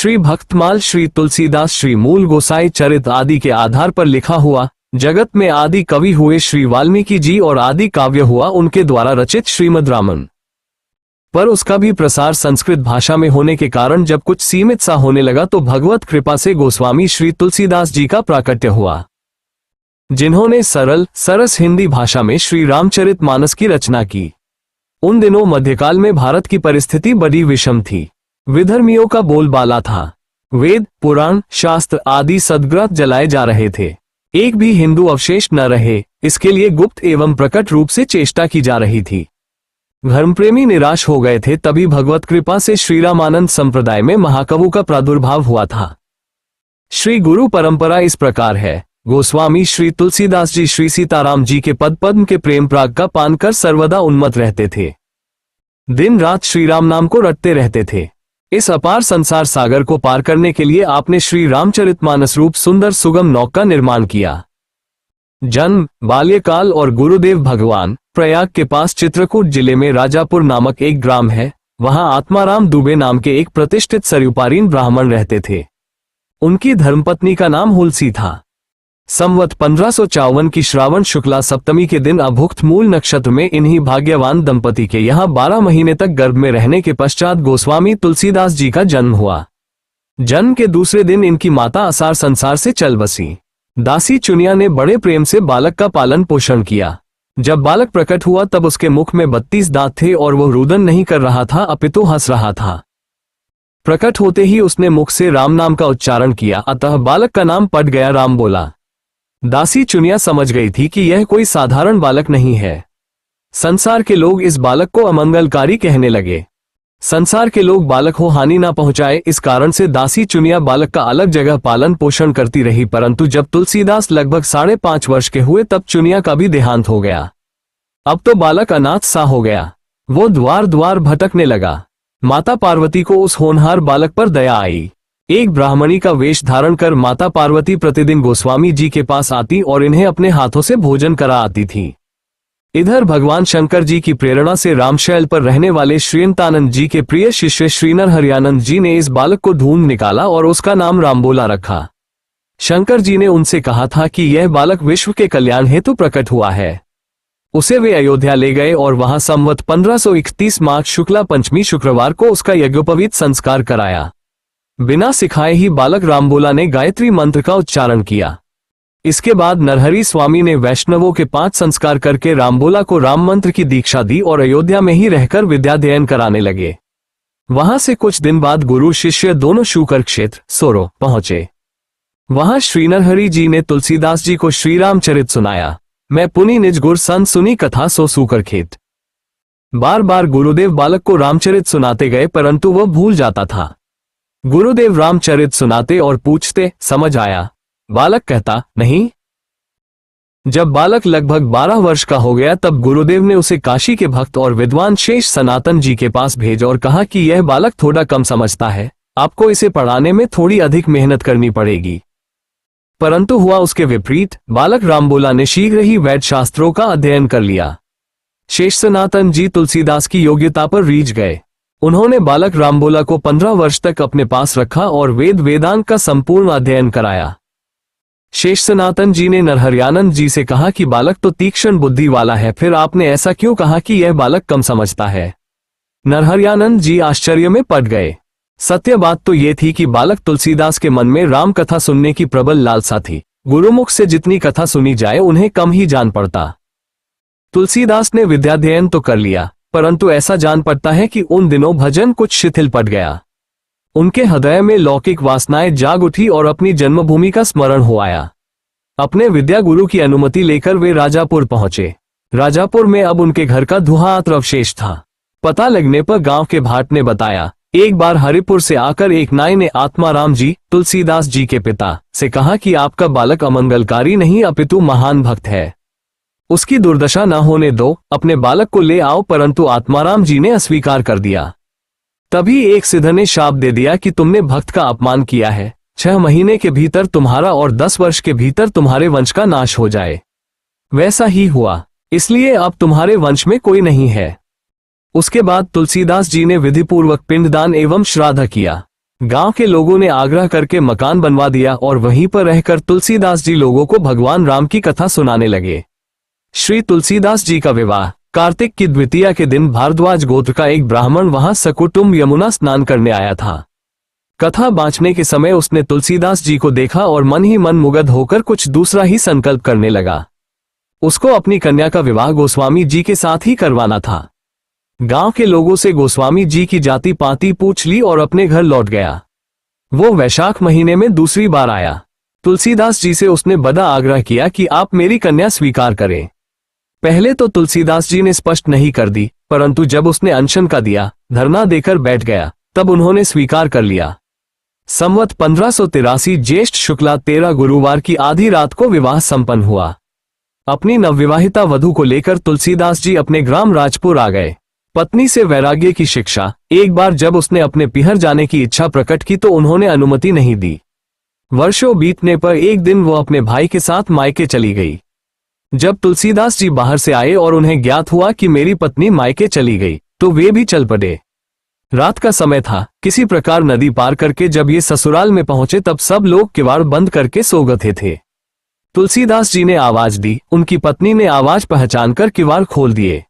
श्री भक्तमाल श्री तुलसीदास श्री मूल गोसाई चरित आदि के आधार पर लिखा हुआ। जगत में आदि कवि हुए श्री वाल्मीकि जी और आदि काव्य हुआ उनके द्वारा रचित श्रीमद् रामायण। पर उसका भी प्रसार संस्कृत भाषा में होने के कारण जब कुछ सीमित सा होने लगा तो भगवत कृपा से गोस्वामी श्री तुलसीदास जी का प्राकट्य हुआ, जिन्होंने सरल सरस हिंदी भाषा में श्री रामचरित मानस की रचना की। उन दिनों मध्यकाल में भारत की परिस्थिति बड़ी विषम थी। विधर्मियों का बोलबाला था। वेद पुराण शास्त्र आदि सद्ग्रंथ जलाए जा रहे थे। एक भी हिंदू अवशेष न रहे, इसके लिए गुप्त एवं प्रकट रूप से चेष्टा की जा रही थी। धर्मप्रेमी निराश हो गए थे। तभी भगवत कृपा से श्री रामानंद संप्रदाय में महाकवि का प्रादुर्भाव हुआ था। श्री गुरु परंपरा इस प्रकार है। गोस्वामी श्री तुलसीदास जी श्री सीताराम जी के पद पद्म के प्रेम प्राग का पान कर सर्वदा उन्मत्त रहते थे। दिन रात श्री राम नाम को रटते रहते थे। इस अपार संसार सागर को पार करने के लिए आपने श्री रामचरितमानस रूप सुंदर सुगम नौका का निर्माण किया। जन्म बाल्यकाल और गुरुदेव भगवान प्रयाग के पास चित्रकूट जिले में राजापुर नामक एक ग्राम है। वहां आत्माराम दुबे नाम के एक प्रतिष्ठित सरयुपारीन ब्राह्मण रहते थे। उनकी धर्मपत्नी का नाम हुलसी था। संवत 1554 की श्रावण शुक्ला सप्तमी के दिन अभुक्त मूल नक्षत्र में इन्हीं भाग्यवान दंपति के यहाँ 12 महीने तक गर्भ में रहने के पश्चात गोस्वामी तुलसीदास जी का जन्म हुआ। जन्म के दूसरे दिन इनकी माता असार संसार से चल बसी। दासी चुनिया ने बड़े प्रेम से बालक का पालन पोषण किया। जब बालक प्रकट हुआ तब उसके मुख में 32 दांत थे और वह रुदन नहीं कर रहा था अपितु हंस रहा था। प्रकट होते ही उसने मुख से राम नाम का उच्चारण किया, अतः बालक का नाम पड़ गया राम बोला। दासी चुनिया समझ गई थी कि यह कोई साधारण बालक नहीं है। संसार के लोग इस बालक को अमंगलकारी कहने लगे। संसार के लोग बालक को हानि ना पहुंचाए, इस कारण से दासी चुनिया बालक का अलग जगह पालन पोषण करती रही। परंतु जब तुलसीदास लगभग 5.5 वर्ष के हुए तब चुनिया का भी देहांत हो गया। अब तो बालक अनाथ सा हो गया। वो द्वार द्वार भटकने लगा। माता पार्वती को उस होनहार बालक पर दया आई। एक ब्राह्मणी का वेश धारण कर माता पार्वती प्रतिदिन गोस्वामी जी के पास आती और इन्हें अपने हाथों से भोजन करा आती थी। इधर भगवान शंकर जी की प्रेरणा से रामशैल पर रहने वाले श्रीअंतानंद जी के प्रिय शिष्य श्री नरहरियानंद जी ने इस बालक को ढूंढ निकाला और उसका नाम रामबोला रखा। शंकर जी ने उनसे कहा था कि यह बालक विश्व के कल्याण हेतु प्रकट हुआ है। उसे वे अयोध्या ले गए और वहां संवत 1531 माघ शुक्ला पंचमी शुक्रवार को उसका यज्ञोपवीत संस्कार कराया। बिना सिखाए ही बालक रामबोला ने गायत्री मंत्र का उच्चारण किया। इसके बाद नरहरि स्वामी ने वैष्णवों के 5 संस्कार करके रामबोला को राम मंत्र की दीक्षा दी और अयोध्या में ही रहकर विद्याध्ययन कराने लगे। वहां से कुछ दिन बाद गुरु शिष्य दोनों शूकर क्षेत्र सोरो पहुंचे। वहां श्री नरहरि जी ने तुलसीदास जी को श्री रामचरित सुनाया। मैं पुनि निज गुर सन सुनी कथा सो सूकर खेत। बार बार गुरुदेव बालक को रामचरित सुनाते गए परंतु वह भूल जाता था। गुरुदेव रामचरित सुनाते और पूछते, समझ आया? बालक कहता, नहीं। जब बालक लगभग 12 वर्ष का हो गया तब गुरुदेव ने उसे काशी के भक्त और विद्वान शेष सनातन जी के पास भेजा और कहा कि यह बालक थोड़ा कम समझता है, आपको इसे पढ़ाने में थोड़ी अधिक मेहनत करनी पड़ेगी। परंतु हुआ उसके विपरीत। बालक रामबोला ने शीघ्र ही वैद शास्त्रों का अध्ययन कर लिया। शेष सनातन जी तुलसीदास की योग्यता पर रीझ गए। उन्होंने बालक रामबोला को 15 वर्ष तक अपने पास रखा और वेद वेदांत का संपूर्ण अध्ययन कराया। शेष सनातन जी ने नरहरियानंद जी से कहा कि बालक तो तीक्ष्ण बुद्धि वाला है, फिर आपने ऐसा क्यों कहा कि यह बालक कम समझता है? नरहरियानंद जी आश्चर्य में पड़ गए। सत्य बात तो ये थी कि बालक तुलसीदास के मन में राम कथा सुनने की प्रबल लालसा थी। गुरुमुख से जितनी कथा सुनी जाए उन्हें कम ही जान पड़ता। तुलसीदास ने विद्याध्ययन तो कर लिया परंतु ऐसा जान पड़ता है कि उन दिनों भजन कुछ शिथिल पड़ गया। उनके हृदय में लौकिक वासनाएं जाग उठी और अपनी जन्मभूमि का स्मरण हो आया। अपने विद्या गुरु की अनुमति लेकर वे राजापुर पहुंचे। राजापुर में अब उनके घर का धुआंतर अवशेष था। पता लगने पर गांव के भाट ने बताया, एक बार हरिपुर से आकर एक नाई ने आत्माराम जी तुलसीदास जी के पिता से कहा कि आपका बालक अमंगलकारी नहीं अपितु महान भक्त है, उसकी दुर्दशा न होने दो, अपने बालक को ले आओ। परंतु आत्माराम जी ने अस्वीकार कर दिया। तभी एक सिद्ध ने शाप दे दिया कि तुमने भक्त का अपमान किया है, 6 महीने के भीतर तुम्हारा और 10 वर्ष के भीतर तुम्हारे वंश का नाश हो जाए। वैसा ही हुआ, इसलिए अब तुम्हारे वंश में कोई नहीं है। उसके बाद तुलसीदास जी ने विधिपूर्वक पिंडदान एवं श्राद्ध किया। गांव के लोगों ने आग्रह करके मकान बनवा दिया और वहीं पर रहकर तुलसीदास जी लोगों को भगवान राम की कथा सुनाने लगे। श्री तुलसीदास जी का विवाह कार्तिक की द्वितीया के दिन भारद्वाज गोत्र का एक ब्राह्मण वहां सकुटुंब यमुना स्नान करने आया था। कथा बांचने के समय उसने तुलसीदास जी को देखा और मन ही मन मुग्ध होकर कुछ दूसरा ही संकल्प करने लगा। उसको अपनी कन्या का विवाह गोस्वामी जी के साथ ही करवाना था। गांव के लोगों से गोस्वामी जी की जाति पाती पूछ ली और अपने घर लौट गया। वो वैशाख महीने में दूसरी बार आया। तुलसीदास जी से उसने बड़ा आग्रह किया कि आप मेरी कन्या स्वीकार करें। पहले तो तुलसीदास जी ने स्पष्ट नहीं कर दी, परंतु जब उसने अनशन का दिया, धरना देकर बैठ गया, तब उन्होंने स्वीकार कर लिया। संवत 1583 ज्येष्ठ शुक्ला 13 गुरुवार की आधी रात को विवाह संपन्न हुआ। अपनी नवविवाहिता वधू को लेकर तुलसीदास जी अपने ग्राम राजपुर आ गए। पत्नी से वैराग्य की शिक्षा। एक बार जब उसने अपने पिहर जाने की इच्छा प्रकट की तो उन्होंने अनुमति नहीं दी। वर्षों बीतने पर एक दिन वो अपने भाई के साथ मायके चली गई। जब तुलसीदास जी बाहर से आए और उन्हें ज्ञात हुआ कि मेरी पत्नी मायके चली गई, तो वे भी चल पड़े। रात का समय था। किसी प्रकार नदी पार करके जब ये ससुराल में पहुंचे तब सब लोग किवाड़ बंद करके सो गए थे। तुलसीदास जी ने आवाज दी। उनकी पत्नी ने आवाज पहचानकर किवाड़ खोल दिए।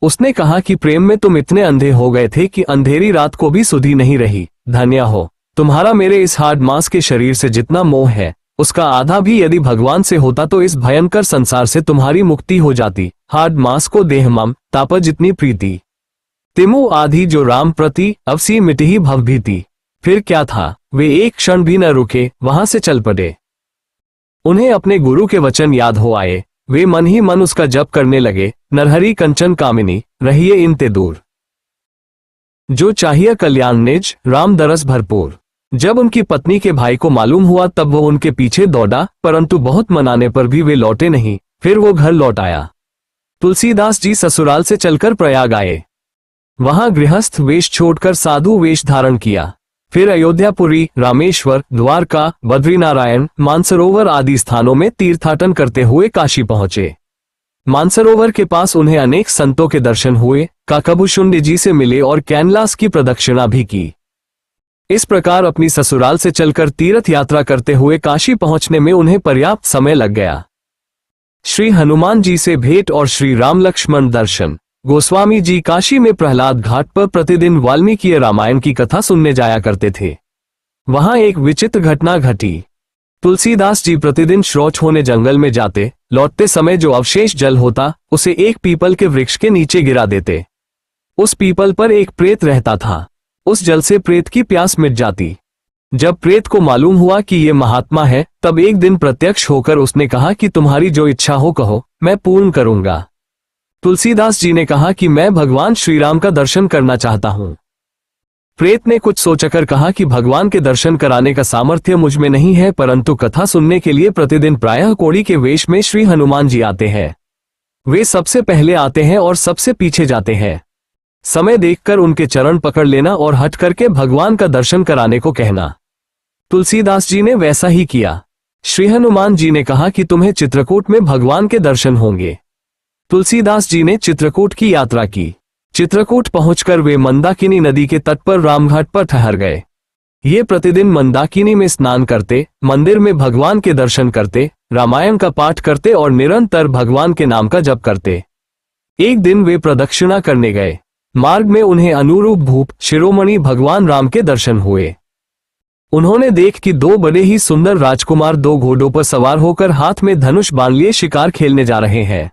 उसने कहा कि प्रेम में तुम इतने अंधे हो गए थे कि अंधेरी रात को भी सुधी नहीं रही। धन्य हो, तुम्हारा मेरे इस हार्ड मांस के शरीर से जितना मोह है, उसका आधा भी यदि भगवान से होता तो इस भयंकर संसार से तुम्हारी मुक्ति हो जाती। हार्ड मांस को देह मम तापर जितनी प्रीति, तिमु आधी जो राम प्रति अवसी मिटही भवभीति। फिर क्या था, वे एक क्षण भी न रुके, वहां से चल पड़े। उन्हें अपने गुरु के वचन याद हो आए। वे मन ही मन उसका जप करने लगे। नरहरि कंचन कामिनी रहिए इनते दूर, जो चाहिए कल्याण निज राम दरस भरपूर। जब उनकी पत्नी के भाई को मालूम हुआ तब वो उनके पीछे दौड़ा, परंतु बहुत मनाने पर भी वे लौटे नहीं। फिर वो घर लौट आया। तुलसीदास जी ससुराल से चलकर प्रयाग आए। वहां गृहस्थ वेश छोड़कर साधु वेश धारण किया। फिर अयोध्यापुरी, रामेश्वर, द्वारका, बद्रीनारायण, मानसरोवर आदि स्थानों में तीर्थाटन करते हुए काशी पहुंचे। मानसरोवर के पास उन्हें अनेक संतों के दर्शन हुए। काकभूषुंड जी से मिले और कैलाश की प्रदक्षिणा भी की। इस प्रकार अपनी ससुराल से चलकर तीर्थ यात्रा करते हुए काशी पहुंचने में उन्हें पर्याप्त समय लग गया। श्री हनुमान जी से भेंट और श्री राम लक्ष्मण दर्शन। गोस्वामी जी काशी में प्रहलाद घाट पर प्रतिदिन वाल्मीकि रामायण की कथा सुनने जाया करते थे। वहां एक विचित्र घटना घटी। तुलसीदास जी प्रतिदिन शौच होने जंगल में जाते। लौटते समय जो अवशेष जल होता उसे एक पीपल के वृक्ष के नीचे गिरा देते। उस पीपल पर एक प्रेत रहता था। उस जल से प्रेत की प्यास मिट जाती। जब प्रेत को मालूम हुआ कि ये महात्मा है, तब एक दिन प्रत्यक्ष होकर उसने कहा कि तुम्हारी जो इच्छा हो कहो, मैं पूर्ण करूंगा। तुलसीदास जी ने कहा कि मैं भगवान श्रीराम का दर्शन करना चाहता हूं। प्रेत ने कुछ सोचकर कहा कि भगवान के दर्शन कराने का सामर्थ्य मुझ में नहीं है, परंतु कथा सुनने के लिए प्रतिदिन प्रायः कोड़ी के वेश में श्री हनुमान जी आते हैं। वे सबसे पहले आते हैं और सबसे पीछे जाते हैं। समय देखकर उनके चरण पकड़ लेना और हट करके भगवान का दर्शन कराने को कहना। तुलसीदास जी ने वैसा ही किया। श्री हनुमान जी ने कहा कि तुम्हें चित्रकूट में भगवान के दर्शन होंगे। तुलसीदास जी ने चित्रकूट की यात्रा की। चित्रकूट पहुंचकर वे मंदाकिनी नदी के तट पर रामघाट पर ठहर गए। ये प्रतिदिन मंदाकिनी में स्नान करते, मंदिर में भगवान के दर्शन करते, रामायण का पाठ करते और निरंतर भगवान के नाम का जप करते। एक दिन वे प्रदक्षिणा करने गए। मार्ग में उन्हें अनुरूप भूप शिरोमणि भगवान राम के दर्शन हुए। उन्होंने देख कि दो बड़े ही सुंदर राजकुमार दो घोड़ों पर सवार होकर हाथ में धनुष बाण लिए शिकार खेलने जा रहे हैं।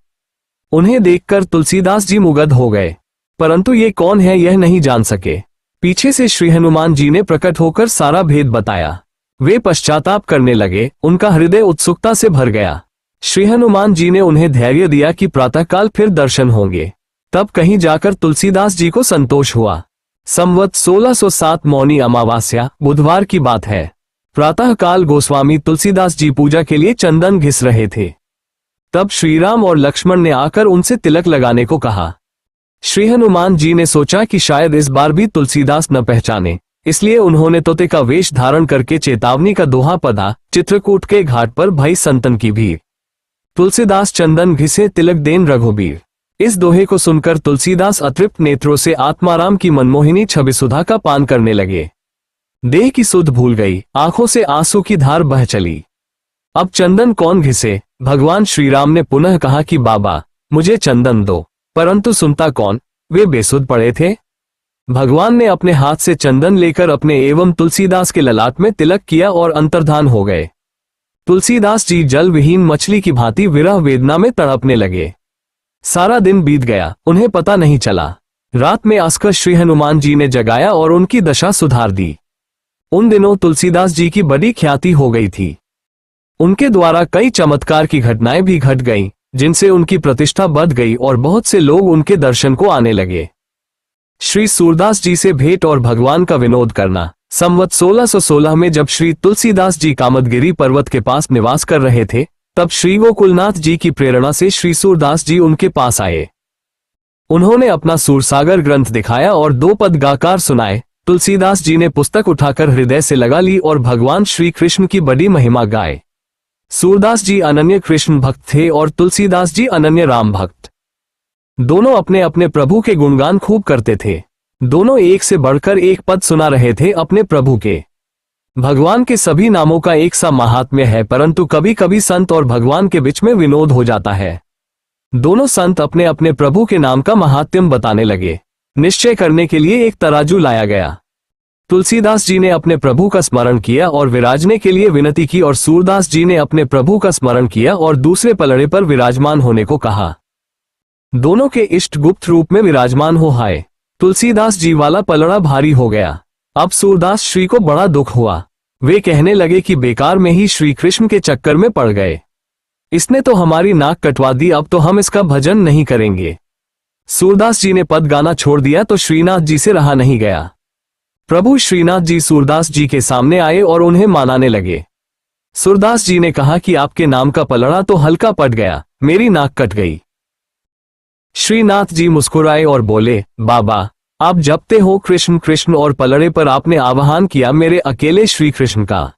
उन्हें देखकर तुलसीदास जी मुग्ध हो गए, परंतु ये कौन है यह नहीं जान सके। पीछे से श्री हनुमान जी ने प्रकट होकर सारा भेद बताया। वे पश्चाताप करने लगे। उनका हृदय उत्सुकता से भर गया। श्री हनुमान जी ने उन्हें धैर्य दिया कि प्रातःकाल फिर दर्शन होंगे। तब कहीं जाकर तुलसीदास जी को संतोष हुआ। संवत 1607 मौनी अमावास्या बुधवार की बात है। प्रातःकाल गोस्वामी तुलसीदास जी पूजा के लिए चंदन घिस रहे थे। तब श्रीराम और लक्ष्मण ने आकर उनसे तिलक लगाने को कहा। श्री हनुमान जी ने सोचा कि शायद इस बार भी तुलसीदास न पहचाने, इसलिए उन्होंने तोते का वेश धारण करके चेतावनी का दोहा पढ़ा। चित्रकूट के घाट पर भई संतन की भीड़, तुलसीदास चंदन घिसे तिलक देन रघुबीर। इस दोहे को सुनकर तुलसीदास अतृप्त नेत्रों से आत्माराम की मनमोहिनी छवि सुधा का पान करने लगे। देह की सुध भूल गई, आंखों से आंसू की धार बह चली। अब चंदन कौन घिसे? भगवान श्री राम ने पुनः कहा कि बाबा मुझे चंदन दो, परंतु सुनता कौन, वे बेसुध पड़े थे। भगवान ने अपने हाथ से चंदन लेकर अपने एवं तुलसीदास के ललाट में तिलक किया और अंतर्धान हो गए। तुलसीदास जी जल विहीन मछली की भांति विरह वेदना में तड़पने लगे। सारा दिन बीत गया, उन्हें पता नहीं चला। रात में आसकर श्री हनुमान जी ने जगाया और उनकी दशा सुधार दी। उन दिनों तुलसीदास जी की बड़ी ख्याति हो गई थी। उनके द्वारा कई चमत्कार की घटनाएं भी घट गईं, जिनसे उनकी प्रतिष्ठा बढ़ गई और बहुत से लोग उनके दर्शन को आने लगे। श्री सूरदास जी से भेंट और भगवान का विनोद करना। संवत 1616 में जब श्री तुलसीदास जी कामदगिरी पर्वत के पास निवास कर रहे थे, तब श्री गोकुलनाथ जी की प्रेरणा से श्री सूरदास जी उनके पास आए। उन्होंने अपना सूरसागर ग्रंथ दिखाया और 2 पद गाकर सुनाए। तुलसीदास जी ने पुस्तक उठाकर हृदय से लगा ली और भगवान श्री कृष्ण की बड़ी महिमा गाए। सूरदास जी अनन्य कृष्ण भक्त थे और तुलसीदास जी अनन्य राम भक्त। दोनों अपने अपने प्रभु के गुणगान खूब करते थे। दोनों एक से बढ़कर एक पद सुना रहे थे अपने प्रभु के। भगवान के सभी नामों का एक सा महात्म्य है, परंतु कभी कभी संत और भगवान के बीच में विनोद हो जाता है। दोनों संत अपने अपने प्रभु के नाम का महात्म्य बताने लगे। निश्चय करने के लिए एक तराजू लाया गया। तुलसीदास जी ने अपने प्रभु का स्मरण किया और विराजने के लिए विनती की, और सूरदास जी ने अपने प्रभु का स्मरण किया और दूसरे पलड़े पर विराजमान होने को कहा। दोनों के इष्ट गुप्त रूप में विराजमान हो आए। तुलसीदास जी वाला पलड़ा भारी हो गया। अब सूरदास श्री को बड़ा दुख हुआ। वे कहने लगे कि बेकार में ही श्री कृष्ण के चक्कर में पड़ गए। इसने तो हमारी नाक कटवा दी, अब तो हम इसका भजन नहीं करेंगे। सूरदास जी ने पद गाना छोड़ दिया तो श्रीनाथ जी से रहा नहीं गया। प्रभु श्रीनाथ जी सूरदास जी के सामने आए और उन्हें मनाने लगे। सूरदास जी ने कहा कि आपके नाम का पलड़ा तो हल्का पड़ गया, मेरी नाक कट गई। श्रीनाथ जी मुस्कुराए और बोले, बाबा आप जपते हो कृष्ण कृष्ण और पलड़े पर आपने आवाहन किया मेरे अकेले श्री कृष्ण का।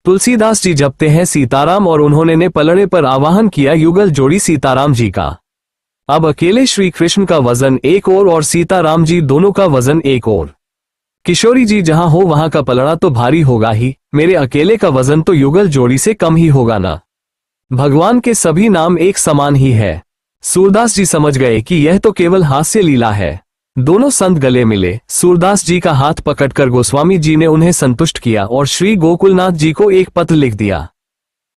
तुलसीदास जी जपते हैं सीताराम और उन्होंने ने पलड़े पर आवाहन किया युगल जोड़ी सीताराम जी का। अब अकेले श्री कृष्ण का वजन एक और सीताराम जी दोनों का वजन एक और। किशोरी जी जहां हो वहां का पलड़ा तो भारी होगा ही, मेरे अकेले का वजन तो युगल जोड़ी से कम ही होगा ना। भगवान के सभी नाम एक समान ही है। सूरदास जी समझ गए कि यह तो केवल हास्य लीला है। दोनों संत गले मिले। सूरदास जी का हाथ पकड़कर गोस्वामी जी ने उन्हें संतुष्ट किया और श्री गोकुलनाथ जी को एक पत्र लिख दिया।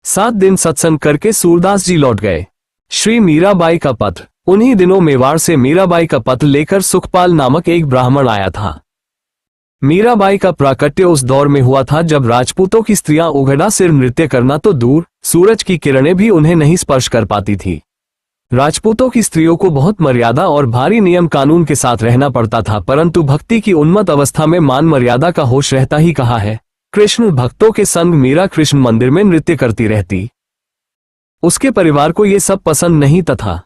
7 दिन सत्संग करके सूरदास जी लौट गए। श्री मीराबाई का पत्र। उन्हीं दिनों मेवाड़ से मीराबाई का पत्र लेकर सुखपाल नामक एक ब्राह्मण आया था। मीराबाई का प्राकट्य उस दौर में हुआ था जब राजपूतों की स्त्रियां उघड़ा सिर नृत्य करना तो दूर, सूरज की किरणें भी उन्हें नहीं स्पर्श कर पाती थी। राजपूतों की स्त्रियों को बहुत मर्यादा और भारी नियम कानून के साथ रहना पड़ता था, परंतु भक्ति की उन्मत्त अवस्था में मान मर्यादा का होश रहता ही कहा है। कृष्ण भक्तों के संग मीरा कृष्ण मंदिर में नृत्य करती रहती। उसके परिवार को ये सब पसंद नहीं तथा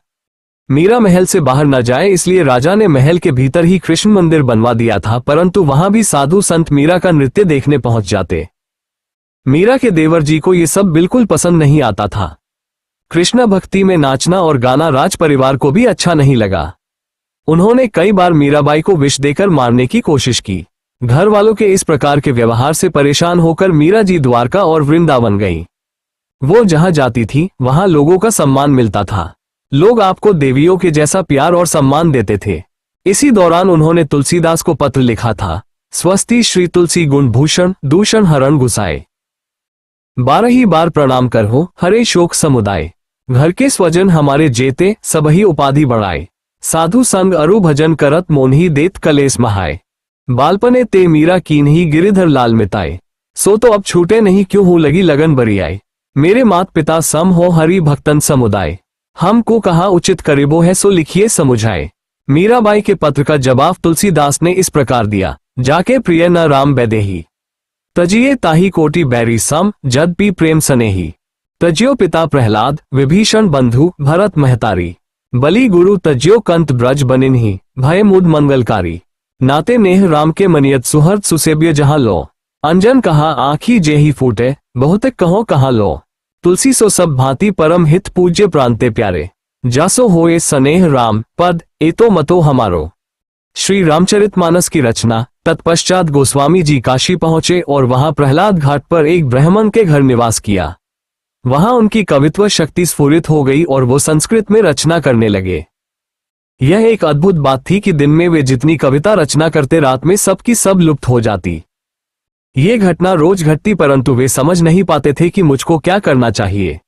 मीरा महल से बाहर न जाए, इसलिए राजा ने महल के भीतर ही कृष्ण मंदिर बनवा दिया था, परंतु वहां भी साधु संत मीरा का नृत्य देखने पहुंच जाते। मीरा के देवर जी को ये सब बिल्कुल पसंद नहीं आता था। कृष्णा भक्ति में नाचना और गाना राज परिवार को भी अच्छा नहीं लगा। उन्होंने कई बार मीराबाई को विष देकर मारने की कोशिश की। घर वालों के इस प्रकार के व्यवहार से परेशान होकर मीरा जी द्वारका और वृंदावन गई। वो जहां जाती थी वहां लोगों का सम्मान मिलता था। लोग आपको देवियों के जैसा प्यार और सम्मान देते थे। इसी दौरान उन्होंने तुलसीदास को पत्र लिखा था। स्वस्ति श्री तुलसी गुण भूषण दूषण हरण गुसाए। 12 बार प्रणाम कर हो हरे शोक समुदाय। घर के स्वजन हमारे जेते सबही उपाधि बढ़ाए। साधु संग अरु भजन करत मोनही देत कलेस महाय। बालपने ते मीरा कीन्ही गिरिधर लाल मिताए। सो तो अब छूटे नहीं क्यों हूँ लगी लगन बरियाए। मेरे मात पिता सम हो हरि भक्तन समुदाय। हमको कहा उचित करीबो है सो लिखिए समुझाए। मीराबाई के पत्र का जवाब तुलसीदास ने इस प्रकार दिया। जाके प्रिय न राम बैदेही। तजिए ताही कोटि बैरी सम जद पी प्रेम सनेही। तज्यो पिता प्रहलाद विभीषण बंधु भरत महतारी। बलि गुरु तज्यो कंत ब्रज बनिन्ही भय मुद मंगलकारी। नाते नेह राम के मनियत सुहर्द सुसेब्य जहां लो। अंजन कहा आँखी जेही फूटे बहुते कहो कहाँ लो। तुलसी सो सब भांति परम हित पूज्य प्रांते प्यारे। जासो होए सनेह राम पद एतो मतो हमारो। श्री रामचरितमानस की रचना तत्पश्चात गोस्वामी जी काशी पहुंचे और वहां प्रहलाद घाट पर एक ब्राह्मण के घर निवास किया। वहां उनकी कवित्व शक्ति स्फुरित हो गई और वो संस्कृत में रचना करने लगे। यह एक अद्भुत बात थी कि दिन में वे जितनी कविता रचना करते, रात में सबकी सब लुप्त हो जाती। ये घटना रोज घटती, परंतु वे समझ नहीं पाते थे कि मुझको क्या करना चाहिए।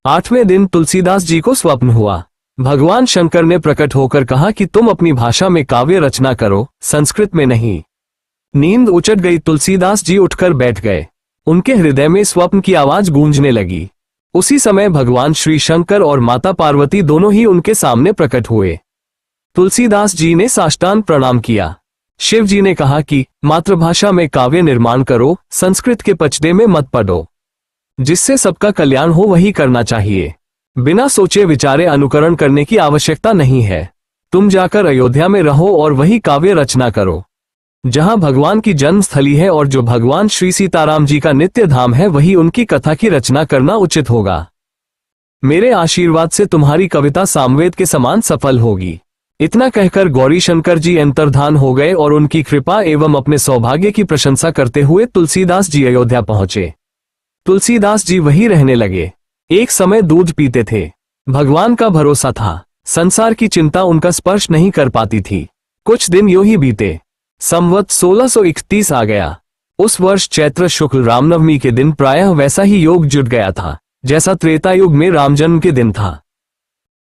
8वें दिन तुलसीदास जी को स्वप्न हुआ। भगवान शंकर ने प्रकट होकर कहा कि तुम अपनी भाषा में काव्य रचना करो, संस्कृत में नहीं। नींद उचट गई। तुलसीदास जी उठकर बैठ गए। उनके हृदय में स्वप्न की आवाज गूंजने लगी। उसी समय भगवान श्री शंकर और माता पार्वती दोनों ही उनके सामने प्रकट हुए। तुलसीदास जी ने साष्टांग प्रणाम किया। शिव जी ने कहा कि मातृभाषा में काव्य निर्माण करो, संस्कृत के पचड़े में मत पड़ो। जिससे सबका कल्याण हो वही करना चाहिए। बिना सोचे विचारे अनुकरण करने की आवश्यकता नहीं है। तुम जाकर अयोध्या में रहो और वही काव्य रचना करो, जहां भगवान की जन्मस्थली है और जो भगवान श्री सीताराम जी का नित्य धाम है, वही उनकी कथा की रचना करना उचित होगा। मेरे आशीर्वाद से तुम्हारी कविता सामवेद के समान सफल होगी। इतना कहकर गौरी शंकर जी अंतर्धान हो गए और उनकी कृपा एवं अपने सौभाग्य की प्रशंसा करते हुए तुलसीदास जी अयोध्या पहुंचे। तुलसीदास जी वहीं रहने लगे। एक समय दूध पीते थे। भगवान का भरोसा था। संसार की चिंता उनका स्पर्श नहीं कर पाती थी। कुछ दिन यूं ही बीते। संवत 1631 आ गया। उस वर्ष चैत्र शुक्ल रामनवमी के दिन प्रायः वैसा ही योग जुट गया था जैसा त्रेता युग में रामजन्म के दिन था।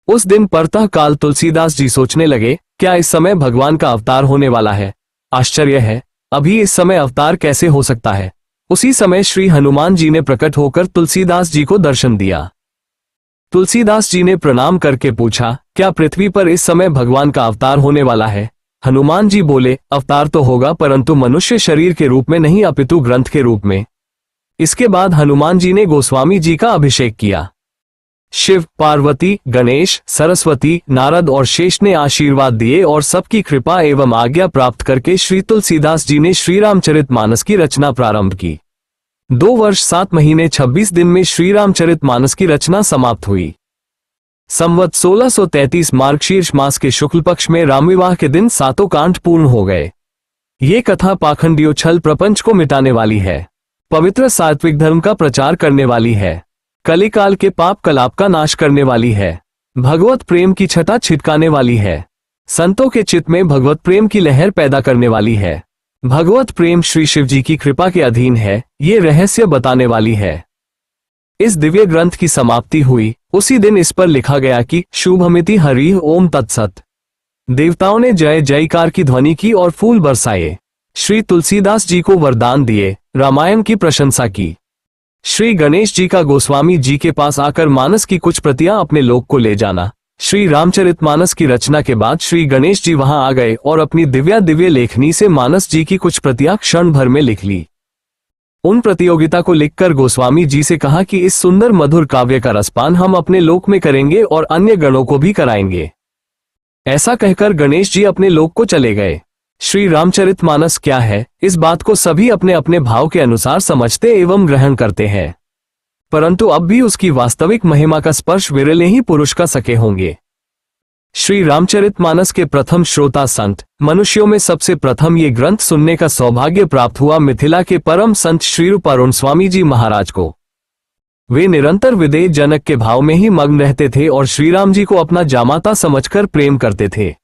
उस दिन प्रातः काल तुलसीदास जी सोचने लगे, क्या इस समय भगवान का अवतार होने वाला है? आश्चर्य है, अभी इस समय अवतार कैसे हो सकता है? उसी समय श्री हनुमान जी ने प्रकट होकर तुलसीदास जी को दर्शन दिया। तुलसीदास जी ने प्रणाम करके पूछा, क्या पृथ्वी पर इस समय भगवान का अवतार होने वाला है? हनुमान जी बोले, अवतार तो होगा, परंतु मनुष्य शरीर के रूप में नहीं, अपितु ग्रंथ के रूप में। इसके बाद हनुमान जी ने गोस्वामी जी का अभिषेक किया। शिव, पार्वती, गणेश, सरस्वती, नारद और शेष ने आशीर्वाद दिए और सबकी कृपा एवं आज्ञा प्राप्त करके श्री तुलसीदास जी ने श्री रामचरितमानस की रचना प्रारंभ की। 2 वर्ष 7 महीने 26 दिन में श्री रामचरितमानस की रचना समाप्त हुई। संवत 1633 मार्गशीर्ष मास के शुक्ल पक्ष में रामविवाह के दिन 7 कांड पूर्ण हो गए। ये कथा पाखंडियों छल प्रपंच को मिटाने वाली है। पवित्र सात्विक धर्म का प्रचार करने वाली है। कलिकाल के पाप कलाप का नाश करने वाली है। भगवत प्रेम की छटा छिटकाने वाली है। संतों के चित्त में भगवत प्रेम की लहर पैदा करने वाली है। भगवत प्रेम श्री शिव जी की कृपा के अधीन है, ये रहस्य बताने वाली है। इस दिव्य ग्रंथ की समाप्ति हुई। उसी दिन इस पर लिखा गया कि शुभमिति हरि ओम तत्सत। देवताओं ने जय जयकार की ध्वनि की और फूल बरसाए। श्री तुलसीदास जी को वरदान दिए, रामायण की प्रशंसा की। श्री गणेश जी का गोस्वामी जी के पास आकर मानस की कुछ प्रतियां अपने लोक को ले जाना। श्री रामचरितमानस की रचना के बाद श्री गणेश जी वहां आ गए और अपनी दिव्य लेखनी से मानस जी की कुछ प्रतियां क्षण भर में लिख ली। उन प्रतियोगिता को लिखकर गोस्वामी जी से कहा कि इस सुंदर मधुर काव्य का रसपान हम अपने लोक में करेंगे और अन्य गणों को भी कराएंगे। ऐसा कहकर गणेश जी अपने लोक को चले गए। श्री रामचरितमानस क्या है, इस बात को सभी अपने अपने भाव के अनुसार समझते एवं ग्रहण करते हैं, परंतु अब भी उसकी वास्तविक महिमा का स्पर्श विरले ही पुरुष कर सके होंगे। श्री रामचरितमानस के प्रथम श्रोता संत मनुष्यों में सबसे प्रथम ये ग्रंथ सुनने का सौभाग्य प्राप्त हुआ मिथिला के परम संत श्री रूप अरुण स्वामी जी महाराज को। वे निरंतर विदेह जनक के भाव में ही मग्न रहते थे और श्री राम जी को अपना जामाता समझकर प्रेम करते थे।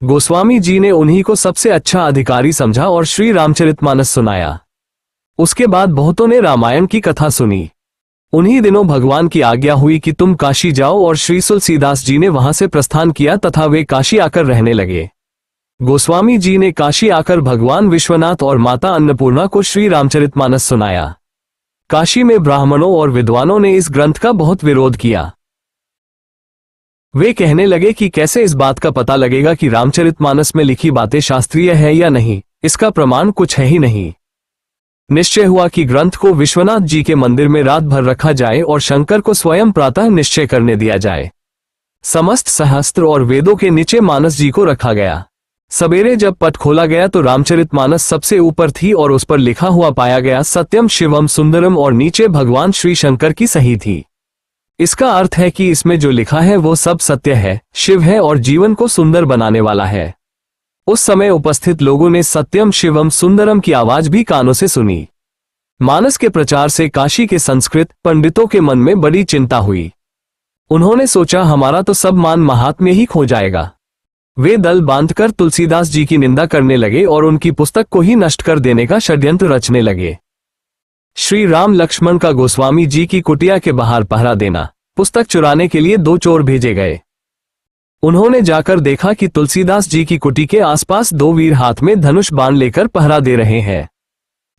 गोस्वामी जी ने उन्हीं को सबसे अच्छा अधिकारी समझा और श्री रामचरितमानस सुनाया। उसके बाद बहुतों ने रामायण की कथा सुनी। उन्हीं दिनों भगवान की आज्ञा हुई कि तुम काशी जाओ और श्री तुलसीदास जी ने वहां से प्रस्थान किया तथा वे काशी आकर रहने लगे। गोस्वामी जी ने काशी आकर भगवान विश्वनाथ और माता अन्नपूर्णा को श्री रामचरितमानस सुनाया। काशी में ब्राह्मणों और विद्वानों ने इस ग्रंथ का बहुत विरोध किया। वे कहने लगे कि कैसे इस बात का पता लगेगा कि रामचरितमानस में लिखी बातें शास्त्रीय है या नहीं, इसका प्रमाण कुछ है ही नहीं। निश्चय हुआ कि ग्रंथ को विश्वनाथ जी के मंदिर में रात भर रखा जाए और शंकर को स्वयं प्रातः निश्चय करने दिया जाए। समस्त सहस्त्र और वेदों के नीचे मानस जी को रखा गया। सवेरे जब पट खोला गया तो रामचरितमानस सबसे ऊपर थी और उस पर लिखा हुआ पाया गया सत्यम शिवम सुंदरम, और नीचे भगवान श्री शंकर की सही थी। इसका अर्थ है कि इसमें जो लिखा है वो सब सत्य है, शिव है और जीवन को सुंदर बनाने वाला है। उस समय उपस्थित लोगों ने सत्यम शिवम सुंदरम की आवाज भी कानों से सुनी। मानस के प्रचार से काशी के संस्कृत पंडितों के मन में बड़ी चिंता हुई। उन्होंने सोचा हमारा तो सब मान महात्म्य ही खो जाएगा। वे दल बांधकर तुलसीदास जी की निंदा करने लगे और उनकी पुस्तक को ही नष्ट कर देने का षड्यंत्र रचने लगे। श्री राम लक्ष्मण का गोस्वामी जी की कुटिया के बाहर पहरा देना। पुस्तक चुराने के लिए 2 चोर भेजे गए। उन्होंने जाकर देखा कि तुलसीदास जी की कुटी के आसपास 2 वीर हाथ में धनुष बाण लेकर पहरा दे रहे हैं।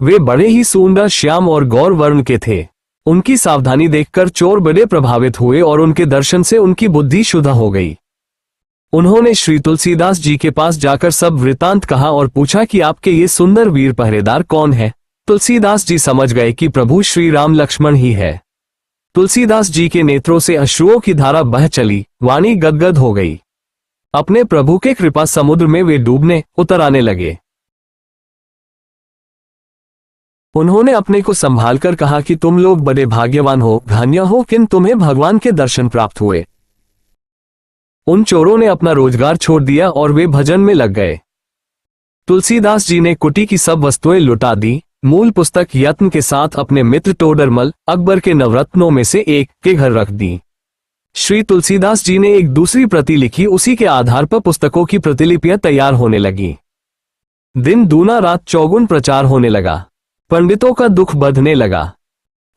वे बड़े ही सुंदर, श्याम और गौर वर्ण के थे। उनकी सावधानी देखकर चोर बड़े प्रभावित हुए और उनके दर्शन से उनकी बुद्धि शुद्ध हो गई। उन्होंने श्री तुलसीदास जी के पास जाकर सब वृतांत कहा और पूछा कि आपके ये सुंदर वीर पहरेदार कौन है। तुलसीदास जी समझ गए कि प्रभु श्री राम लक्ष्मण ही है। तुलसीदास जी के नेत्रों से अश्रुओं की धारा बह चली, वाणी गदगद हो गई। अपने प्रभु के कृपा समुद्र में वे डूबने उतर आने लगे। उन्होंने अपने को संभालकर कहा कि तुम लोग बड़े भाग्यवान हो, धन्य हो कि तुम्हें भगवान के दर्शन प्राप्त हुए। उन चोरों ने अपना रोजगार छोड़ दिया और वे भजन में लग गए। तुलसीदास जी ने कुटी की सब वस्तुएं लुटा दी। मूल पुस्तक यत्न के साथ अपने मित्र टोडरमल अकबर के नवरत्नों में से एक के घर रख दी। श्री तुलसीदास जी ने एक दूसरी प्रति लिखी। उसी के आधार पर पुस्तकों की प्रतिलिपियां तैयार होने लगी। दिन दूना रात चौगुन प्रचार होने लगा। पंडितों का दुख बढ़ने लगा।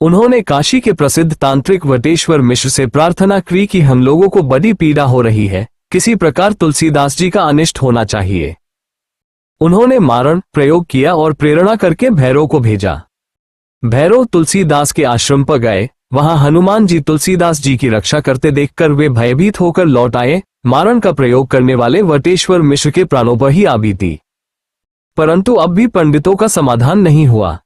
उन्होंने काशी के प्रसिद्ध तांत्रिक वटेश्वर मिश्र से प्रार्थना की कि हम लोगों को बड़ी पीड़ा हो रही है, किसी प्रकार तुलसीदास जी का अनिष्ट होना चाहिए। उन्होंने मारण प्रयोग किया और प्रेरणा करके भैरव को भेजा। भैरव तुलसीदास के आश्रम पर गए। वहां हनुमान जी तुलसीदास जी की रक्षा करते देखकर वे भयभीत होकर लौट आए। मारण का प्रयोग करने वाले वटेश्वर मिश्र के प्राणों पर ही आ बीती। परंतु अब भी पंडितों का समाधान नहीं हुआ।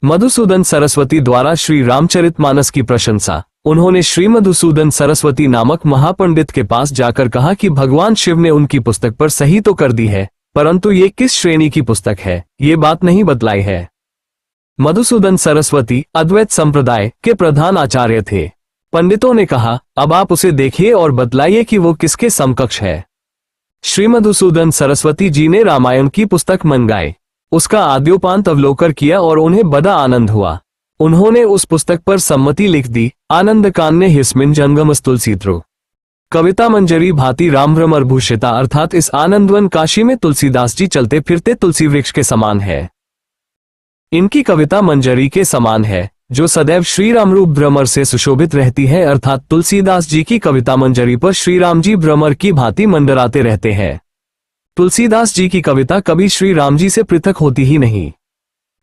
मधुसूदन सरस्वती द्वारा श्री रामचरितमानस की प्रशंसा। उन्होंने श्री मधुसूदन सरस्वती नामक महापंडित के पास जाकर कहा कि भगवान शिव ने उनकी पुस्तक पर सही तो कर दी है, परंतु ये किस श्रेणी की पुस्तक है, ये बात नहीं बतलाई है। मधुसूदन सरस्वती अद्वैत संप्रदाय के प्रधान आचार्य थे। पंडितों ने कहा, अब आप उसे देखिए और बतलाइए कि वो किसके समकक्ष है। श्री मधुसूदन सरस्वती जी ने रामायण की पुस्तक मंगाई, उसका आद्योपांत अवलोकन किया और उन्हें बड़ा आनंद हुआ। उन्होंने उस पुस्तक पर सम्मति लिख दी। आनंद कान्य हिस्मिन जंगमस तुलसीत्रो कविता मंजरी भांति रामभ्रमर भूषिता, अर्थात इस आनंदवन काशी में तुलसीदास जी चलते फिरते तुलसी वृक्ष के समान है। इनकी कविता मंजरी के समान है, जो सदैव श्री राम रूप भ्रमर से सुशोभित रहती है, अर्थात तुलसीदास जी की कविता मंजरी पर श्री राम जी भ्रमर की भांति मंडराते रहते हैं। तुलसीदास जी की कविता कभी श्री राम जी से पृथक होती ही नहीं।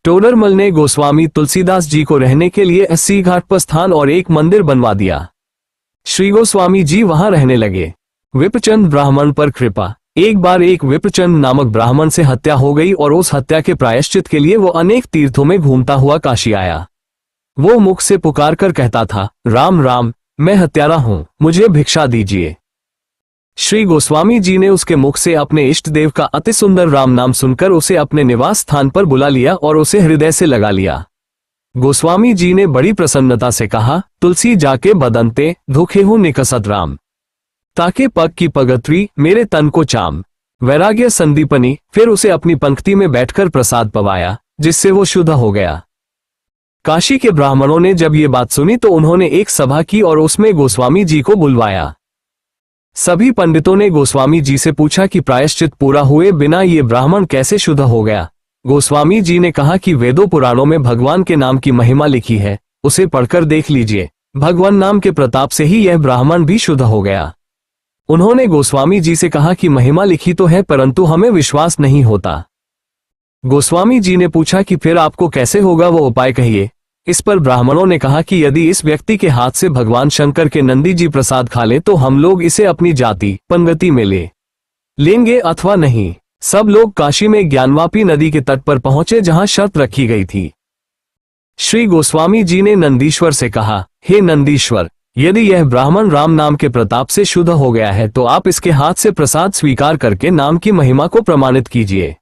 टोडरमल ने गोस्वामी तुलसीदास जी को रहने के लिए 80 घाट पर स्थान और एक मंदिर बनवा दिया। श्री गोस्वामी जी वहां रहने लगे। विप्रचंद ब्राह्मण पर कृपा। एक बार एक विप्रचंद नामक ब्राह्मण से हत्या हो गई और उस हत्या के प्रायश्चित के लिए वो अनेक तीर्थों में घूमता हुआ काशी आया। वो मुख से पुकार कर कहता था, राम राम, मैं हत्यारा हूं, मुझे भिक्षा दीजिए। श्री गोस्वामी जी ने उसके मुख से अपने इष्ट देव का अति सुंदर राम नाम सुनकर उसे अपने निवास स्थान पर बुला लिया और उसे हृदय से लगा लिया। गोस्वामी जी ने बड़ी प्रसन्नता से कहा, तुलसी जाके बदनते धोखे हूं निकसत राम, ताके पग की पगत्री मेरे तन को चाम। वैराग्य संदीपनी। फिर उसे अपनी पंक्ति में बैठकर प्रसाद पवाया, जिससे वो शुद्ध हो गया। काशी के ब्राह्मणों ने जब ये बात सुनी तो उन्होंने एक सभा की और उसमें गोस्वामी जी को बुलवाया। सभी पंडितों ने गोस्वामी जी से पूछा कि प्रायश्चित पूरा हुए बिना ये ब्राह्मण कैसे शुद्ध हो गया। गोस्वामी जी ने कहा कि वेदों पुराणों में भगवान के नाम की महिमा लिखी है, उसे पढ़कर देख लीजिए। भगवान नाम के प्रताप से ही यह ब्राह्मण भी शुद्ध हो गया। उन्होंने गोस्वामी जी से कहा कि महिमा लिखी तो है, परंतु हमें विश्वास नहीं होता। गोस्वामी जी ने पूछा कि फिर आपको कैसे होगा, वो उपाय कहिए। इस पर ब्राह्मणों ने कहा कि यदि इस व्यक्ति के हाथ से भगवान शंकर के नंदी जी प्रसाद खा ले तो हम लोग इसे अपनी जाति पंगति में ले लेंगे अथवा नहीं। सब लोग काशी में ज्ञानवापी नदी के तट पर पहुंचे, जहां शर्त रखी गई थी। श्री गोस्वामी जी ने नंदीश्वर से कहा, हे नंदीश्वर, यदि यह ब्राह्मण राम नाम के प्रताप से शुद्ध हो गया है तो आप इसके हाथ से प्रसाद स्वीकार करके नाम की महिमा को प्रमाणित कीजिए।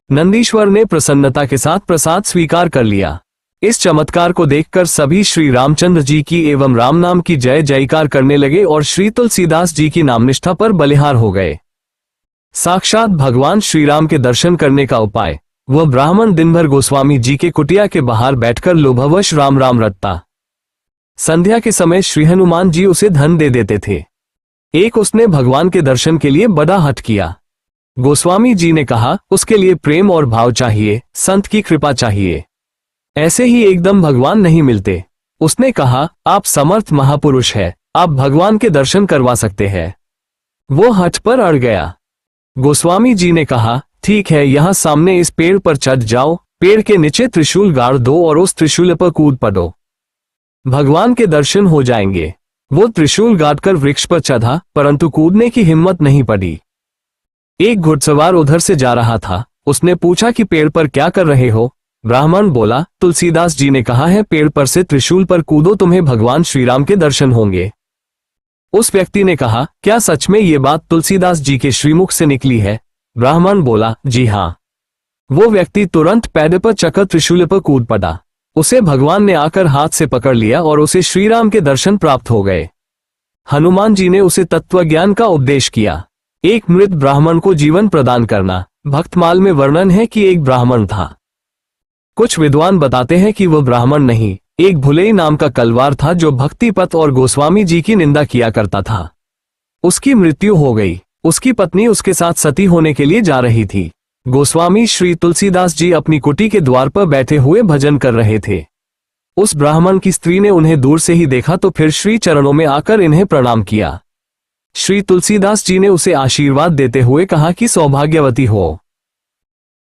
नंदीश्वर ने प्रसन्नता के साथ प्रसाद स्वीकार कर लिया। इस चमत्कार को देखकर सभी श्री रामचंद्र जी की एवं राम नाम की जय जयकार करने लगे और श्री तुलसीदास जी की नामनिष्ठा पर बलिहार हो गए। साक्षात भगवान श्री राम के दर्शन करने का उपाय। वह ब्राह्मण दिन भर गोस्वामी जी के कुटिया के बाहर बैठकर लोभवश राम राम रटता। संध्या के समय श्री हनुमान जी उसे धन दे देते थे। एक उसने भगवान के दर्शन के लिए बड़ा हठ किया। गोस्वामी जी ने कहा, उसके लिए प्रेम और भाव चाहिए, संत की कृपा चाहिए, ऐसे ही एकदम भगवान नहीं मिलते। उसने कहा, आप समर्थ महापुरुष है, आप भगवान के दर्शन करवा सकते हैं। वो हठ पर अड़ गया। गोस्वामी जी ने कहा, ठीक है, यहां सामने इस पेड़ पर चढ़ जाओ, पेड़ के नीचे त्रिशूल गाड़ दो और उस त्रिशूल पर कूद पड़ो, भगवान के दर्शन हो जाएंगे। वो त्रिशूल गाड़कर वृक्ष पर चढ़ा, परंतु कूदने की हिम्मत नहीं पड़ी। एक घुड़सवार उधर से जा रहा था। उसने पूछा कि पेड़ पर क्या कर रहे हो? ब्राह्मण बोला, तुलसीदास जी ने कहा है पेड़ पर से त्रिशूल पर कूदो, तुम्हें भगवान श्रीराम के दर्शन होंगे। उस व्यक्ति ने कहा, क्या सच में ये बात तुलसीदास जी के श्रीमुख से निकली है? ब्राह्मण बोला, जी हाँ। वो व्यक्ति तुरंत पैर पर चकर त्रिशूल पर कूद पड़ा। उसे भगवान ने आकर हाथ से पकड़ लिया और उसे श्रीराम के दर्शन प्राप्त हो गए। हनुमान जी ने उसे तत्वज्ञान का उपदेश किया। एक मृत ब्राह्मण को जीवन प्रदान करना। भक्तमाल में वर्णन है कि एक ब्राह्मण था। कुछ विद्वान बताते हैं कि वह ब्राह्मण नहीं, एक भुलेई नाम का कलवार था जो भक्ति पथ और गोस्वामी जी की निंदा किया करता था। उसकी मृत्यु हो गई। उसकी पत्नी उसके साथ सती होने के लिए जा रही थी। गोस्वामी श्री तुलसीदास जी अपनी कुटी के द्वार पर बैठे हुए भजन कर रहे थे। उस ब्राह्मण की स्त्री ने उन्हें दूर से ही देखा तो फिर श्री चरणों में आकर इन्हें प्रणाम किया। श्री तुलसीदास जी ने उसे आशीर्वाद देते हुए कहा कि सौभाग्यवती हो।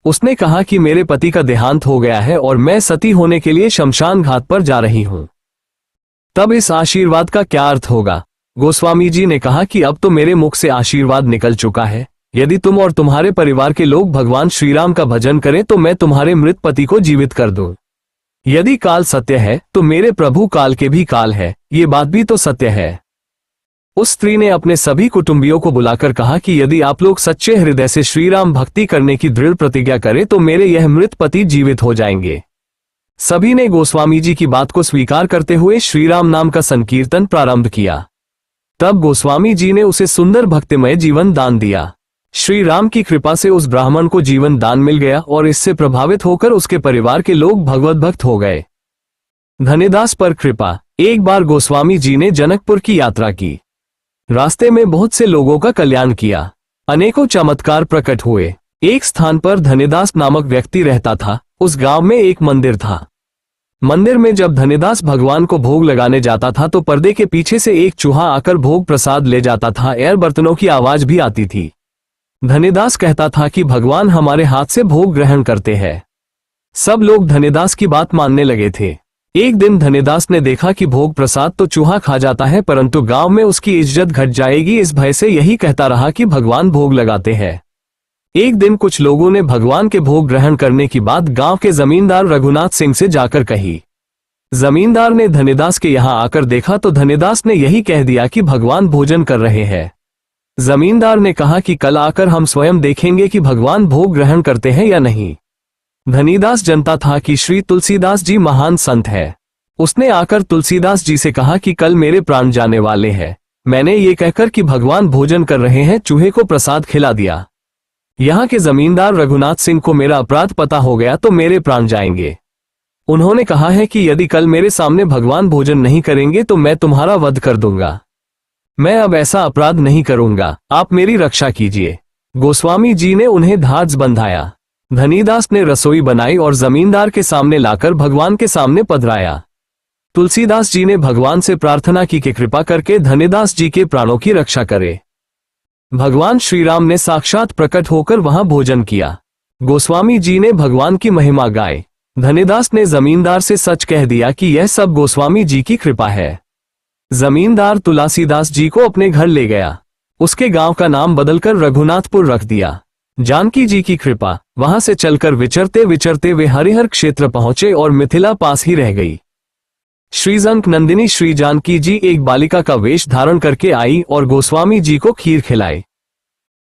उसने कहा कि मेरे पति का देहांत हो गया है और मैं सती होने के लिए शमशान घाट पर जा रही हूं। तब इस आशीर्वाद का क्या अर्थ होगा? गोस्वामी जी ने कहा कि अब तो मेरे मुख से आशीर्वाद निकल चुका है। यदि तुम और तुम्हारे परिवार के लोग भगवान श्रीराम का भजन करें तो मैं तुम्हारे मृत पति को जीवित कर दूं। यदि काल सत्य है तो मेरे प्रभु काल के भी काल है, ये बात भी तो सत्य है। उस स्त्री ने अपने सभी कुटुंबियों को बुलाकर कहा कि यदि आप लोग सच्चे हृदय से श्रीराम भक्ति करने की दृढ़ प्रतिज्ञा करें तो मेरे यह मृत पति जीवित हो जाएंगे। सभी ने गोस्वामी जी की बात को स्वीकार करते हुए श्रीराम नाम का संकीर्तन प्रारंभ किया। तब गोस्वामी जी ने उसे सुंदर भक्तिमय जीवन दान दिया। श्री राम की कृपा से उस ब्राह्मण को जीवन दान मिल गया और इससे प्रभावित होकर उसके परिवार के लोग भगवत भक्त हो गए। धनीदास पर कृपा। एक बार गोस्वामी जी ने जनकपुर की यात्रा की। रास्ते में बहुत से लोगों का कल्याण किया। अनेकों चमत्कार प्रकट हुए। एक स्थान पर धनीदास नामक व्यक्ति रहता था। उस गांव में एक मंदिर था। मंदिर में जब धनीदास भगवान को भोग लगाने जाता था तो पर्दे के पीछे से एक चूहा आकर भोग प्रसाद ले जाता था। एर बर्तनों की आवाज भी आती थी। धनीदास कहता था कि भगवान हमारे हाथ से भोग ग्रहण करते हैं। सब लोग धनीदास की बात मानने लगे थे। एक दिन धनीदास ने देखा कि भोग प्रसाद तो चूहा खा जाता है परंतु गांव में उसकी इज्जत घट जाएगी, इस भय से यही कहता रहा कि भगवान भोग लगाते हैं। एक दिन कुछ लोगों ने भगवान के भोग ग्रहण करने की बात गांव के जमींदार रघुनाथ सिंह से जाकर कही। जमींदार ने धनीदास के यहाँ आकर देखा तो धनीदास ने यही कह दिया कि भगवान भोजन कर रहे हैं। जमींदार ने कहा कि कल आकर हम स्वयं देखेंगे कि भगवान भोग ग्रहण करते हैं या नहीं। धनीदास जानता था कि श्री तुलसीदास जी महान संत है। उसने आकर तुलसीदास जी से कहा कि कल मेरे प्राण जाने वाले हैं। मैंने ये कहकर कि भगवान भोजन कर रहे हैं चूहे को प्रसाद खिला दिया। यहाँ के जमींदार रघुनाथ सिंह को मेरा अपराध पता हो गया तो मेरे प्राण जाएंगे। उन्होंने कहा है कि यदि कल मेरे सामने भगवान भोजन नहीं करेंगे तो मैं तुम्हारा वध कर दूंगा। मैं अब ऐसा अपराध नहीं करूंगा, आप मेरी रक्षा कीजिए। गोस्वामी जी ने उन्हें धार्ज बंधाया। धनीदास ने रसोई बनाई और जमींदार के सामने लाकर भगवान के सामने पधराया। तुलसीदास जी ने भगवान से प्रार्थना की कि कृपा करके धनीदास जी के प्राणों की रक्षा करे। भगवान श्रीराम ने साक्षात प्रकट होकर वहां भोजन किया। गोस्वामी जी ने भगवान की महिमा गाई। धनीदास ने जमींदार से सच कह दिया कि यह सब गोस्वामी जी की कृपा है। जमींदार तुलसीदास जी को अपने घर ले गया। उसके गांव का नाम बदलकर रघुनाथपुर रख दिया। जानकी जी की कृपा। वहां से चलकर विचरते विचरते वे हरिहर क्षेत्र पहुंचे और मिथिला पास ही रह गई। श्रीजंक नंदिनी श्री जानकी जी एक बालिका का वेश धारण करके आई और गोस्वामी जी को खीर खिलाई।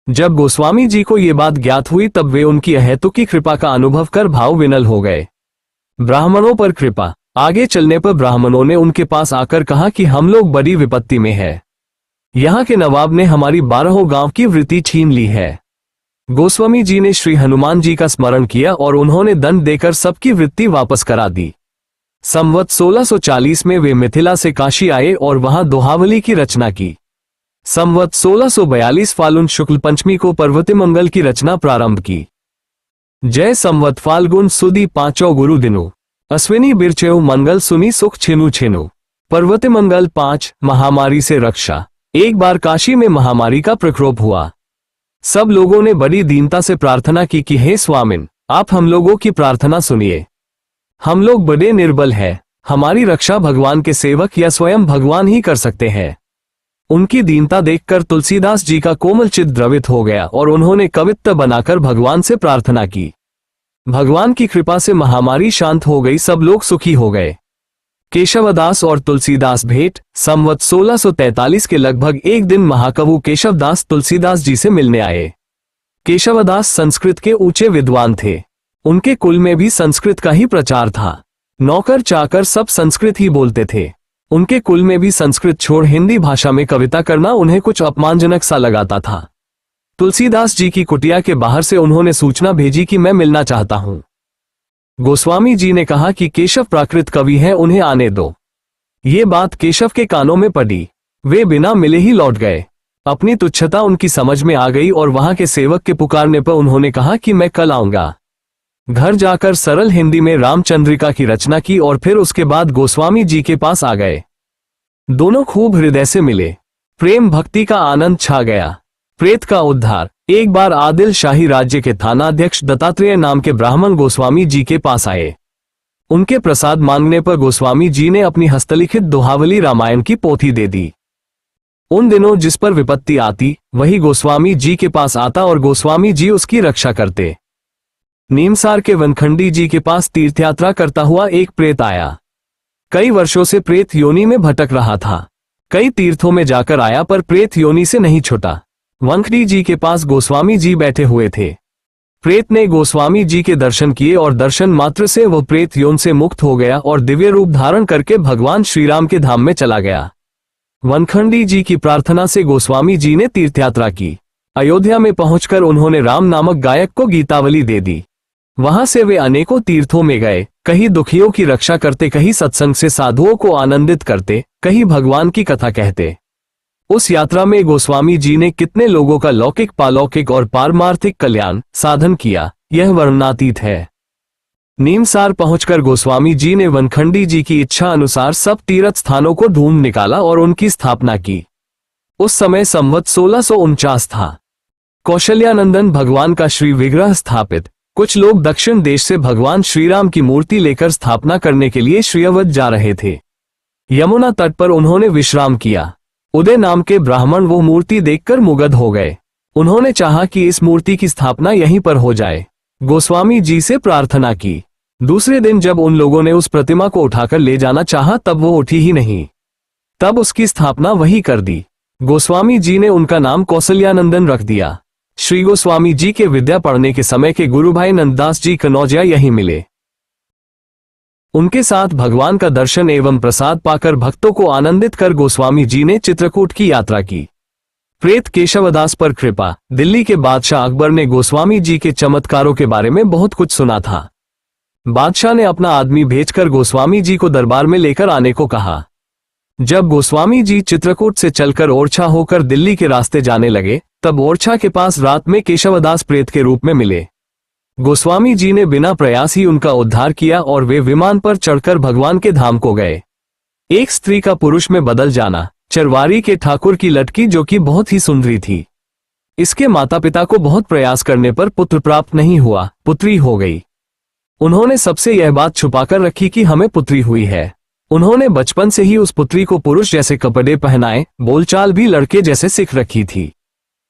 जब गोस्वामी जी को ये बात ज्ञात हुई तब वे उनकी अहेतुकी कृपा का अनुभव कर भाव विनल हो गए। ब्राह्मणों पर कृपा। आगे चलने पर ब्राह्मणों ने उनके पास आकर कहा कि हम लोग बड़ी विपत्ति में है। यहाँ के नवाब ने हमारी 12 गांव की वृत्ति छीन ली है। गोस्वामी जी ने श्री हनुमान जी का स्मरण किया और उन्होंने दंड देकर सबकी वृत्ति वापस करा दी। संवत 1640 में वे मिथिला से काशी आए और वहां दोहावली की रचना की। संवत 1642 फाल्गुन शुक्ल पंचमी को पर्वतिमंगल की रचना प्रारंभ की। जय संवत फाल्गुन सुदी पांचों गुरु दिनु, अश्विनी बिरचेऊ मंगल सुनी सुख छिनु छिनु। पर्वतिमंगल 5 महामारी से रक्षा। एक बार काशी में महामारी का प्रकोप हुआ। सब लोगों ने बड़ी दीनता से प्रार्थना की कि हे स्वामिन, आप हम लोगों की प्रार्थना सुनिए। हम लोग बड़े निर्बल हैं, हमारी रक्षा भगवान के सेवक या स्वयं भगवान ही कर सकते हैं। उनकी दीनता देखकर तुलसीदास जी का कोमल चित्त द्रवित हो गया और उन्होंने कवित्त बनाकर भगवान से प्रार्थना की। भगवान की कृपा से महामारी शांत हो गई, सब लोग सुखी हो गए। केशवदास और तुलसीदास भेंट। संवत 1643 के लगभग एक दिन महाकवि केशवदास तुलसीदास जी से मिलने आए। केशवदास संस्कृत के ऊंचे विद्वान थे। उनके कुल में भी संस्कृत का ही प्रचार था। नौकर चाकर सब संस्कृत ही बोलते थे। उनके कुल में भी संस्कृत छोड़ हिंदी भाषा में कविता करना उन्हें कुछ अपमानजनक सा लगाता था। तुलसीदास जी की कुटिया के बाहर से उन्होंने सूचना भेजी कि मैं मिलना चाहता हूं। गोस्वामी जी ने कहा कि केशव प्राकृत कवि हैं, उन्हें आने दो। ये बात केशव के कानों में पड़ी। वे बिना मिले ही लौट गए। अपनी तुच्छता उनकी समझ में आ गई और वहां के सेवक के पुकारने पर उन्होंने कहा कि मैं कल आऊंगा। घर जाकर सरल हिंदी में रामचंद्रिका की रचना की और फिर उसके बाद गोस्वामी जी के पास आ गए। दोनों खूब हृदय से मिले। प्रेम भक्ति का आनंद छा गया। प्रेत का उद्धार। एक बार आदिल शाही राज्य के थानाध्यक्ष दत्तात्रेय नाम के ब्राह्मण गोस्वामी जी के पास आए। उनके प्रसाद मांगने पर गोस्वामी जी ने अपनी हस्तलिखित दोहावली रामायण की पोथी दे दी। उन दिनों जिस पर विपत्ति आती वही गोस्वामी जी के पास आता और गोस्वामी जी उसकी रक्षा करते। नीमसार के वनखंडी जी के पास तीर्थयात्रा करता हुआ एक प्रेत आया। कई वर्षों से प्रेत योनि में भटक रहा था। कई तीर्थों में जाकर आया पर प्रेत योनि से नहीं छूटा। वनखंडी जी के पास गोस्वामी जी बैठे हुए थे। प्रेत ने गोस्वामी जी के दर्शन किए और दर्शन मात्र से वह प्रेत योनि से मुक्त हो गया और दिव्य रूप धारण करके भगवान श्रीराम के धाम में चला गया। वनखंडी जी की प्रार्थना से गोस्वामी जी ने तीर्थयात्रा की। अयोध्या में पहुंचकर उन्होंने राम नामक गायक को गीतावली दे दी। वहां से वे अनेकों तीर्थों में गए। कहीं दुखियों की रक्षा करते, कहीं सत्संग से साधुओं को आनंदित करते, कहीं भगवान की कथा कहते। उस यात्रा में गोस्वामी जी ने कितने लोगों का लौकिक, पालौकिक और पारमार्थिक कल्याण साधन किया, यह वर्णनातीत है। नीमसार पहुंचकर गोस्वामी जी ने वनखंडी जी की इच्छा अनुसार सब तीर्थ स्थानों को ढूंढ निकाला और उनकी स्थापना की। उस समय संवत 1649 था। कौशल्यानंदन भगवान का श्री विग्रह स्थापित। कुछ लोग दक्षिण देश से भगवान श्रीराम की मूर्ति लेकर स्थापना करने के लिए श्रीअवध जा रहे थे। यमुना तट पर उन्होंने विश्राम किया। उदय नाम के ब्राह्मण वो मूर्ति देखकर मुग्ध हो गए। उन्होंने चाहा कि इस मूर्ति की स्थापना यहीं पर हो जाए। गोस्वामी जी से प्रार्थना की। दूसरे दिन जब उन लोगों ने उस प्रतिमा को उठाकर ले जाना चाहा तब वो उठी ही नहीं। तब उसकी स्थापना वही कर दी। गोस्वामी जी ने उनका नाम कौशल्यानंदन रख दिया। श्री गोस्वामी जी के विद्या पढ़ने के समय के गुरु भाई नंददास जी कनौजिया यहीं मिले। उनके साथ भगवान का दर्शन एवं प्रसाद पाकर भक्तों को आनंदित कर गोस्वामी जी ने चित्रकूट की यात्रा की। प्रेत केशवदास पर कृपा। दिल्ली के बादशाह अकबर ने गोस्वामी जी के चमत्कारों के बारे में बहुत कुछ सुना था। बादशाह ने अपना आदमी भेजकर गोस्वामी जी को दरबार में लेकर आने को कहा। जब गोस्वामी जी चित्रकूट से चलकर ओरछा होकर दिल्ली के रास्ते जाने लगे तब ओरछा के पास रात में केशवदास प्रेत के रूप में मिले। गोस्वामी जी ने बिना प्रयास ही उनका उद्धार किया और वे विमान पर चढ़कर भगवान के धाम को गए। एक स्त्री का पुरुष में बदल जाना। चरवारी के ठाकुर की लड़की जो कि बहुत ही सुंदरी थी। इसके माता पिता को बहुत प्रयास करने पर पुत्र प्राप्त नहीं हुआ, पुत्री हो गई। उन्होंने सबसे यह बात छुपाकर रखी कि हमें पुत्री हुई है। उन्होंने बचपन से ही उस पुत्री को पुरुष जैसे कपड़े पहनाए, बोलचाल भी लड़के जैसे सीख रखी थी।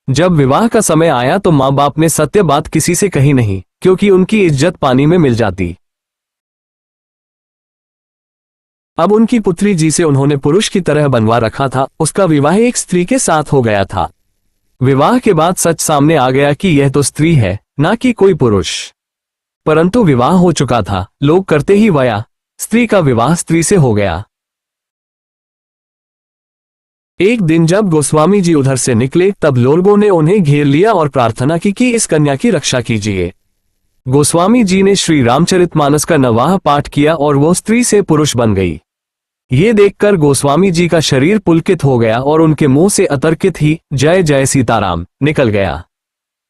जब विवाह का समय आया तो माँ बाप ने सत्य बात किसी से कही नहीं, क्योंकि उनकी इज्जत पानी में मिल जाती। अब उनकी पुत्री जी से उन्होंने पुरुष की तरह बनवा रखा था। उसका विवाह एक स्त्री के साथ हो गया था। विवाह के बाद सच सामने आ गया कि यह तो स्त्री है, ना कि कोई पुरुष। परंतु विवाह हो चुका था, लोग करते ही वया, स्त्री का विवाह स्त्री से हो गया। एक दिन जब गोस्वामी जी उधर से निकले तब लोगों ने उन्हें घेर लिया और प्रार्थना की कि इस कन्या की रक्षा कीजिए। गोस्वामी जी ने श्री रामचरितमानस का नवाह पाठ किया और वो स्त्री से पुरुष बन गई। ये देखकर गोस्वामी जी का शरीर पुलकित हो गया और उनके मुंह से अतर्कित ही जय जय सीताराम निकल गया।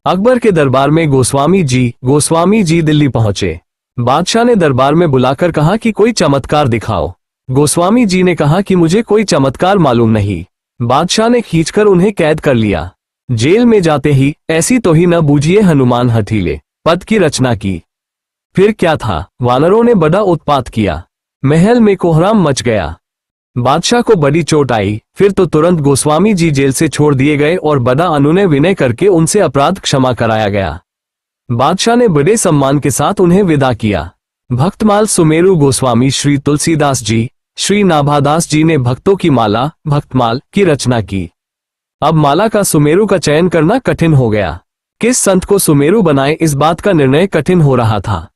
अकबर के दरबार में गोस्वामी जी दिल्ली पहुंचे। बादशाह ने दरबार में बुलाकर कहा कि कोई चमत्कार दिखाओ। गोस्वामी जी ने कहा कि मुझे कोई चमत्कार मालूम नहीं। बादशाह ने खींचकर उन्हें कैद कर लिया। जेल में जाते ही ऐसी तो ही न बूझिए हनुमान हठीले पद की रचना की। फिर क्या था, वानरों ने बड़ा उत्पात किया, महल में कोहराम मच गया। बादशाह को बड़ी चोट आई। फिर तो तुरंत गोस्वामी जी जेल से छोड़ दिए गए और बड़ा अनुनय विनय करके उनसे अपराध क्षमा कराया गया। बादशाह ने बड़े सम्मान के साथ उन्हें विदा किया। भक्तमाल सुमेरु गोस्वामी श्री तुलसीदास जी, श्री नाभादास जी ने भक्तों की माला भक्तमाल की रचना की। अब माला का सुमेरु का चयन करना कठिन हो गया। किस संत को सुमेरु बनाए, इस बात का निर्णय कठिन हो रहा था।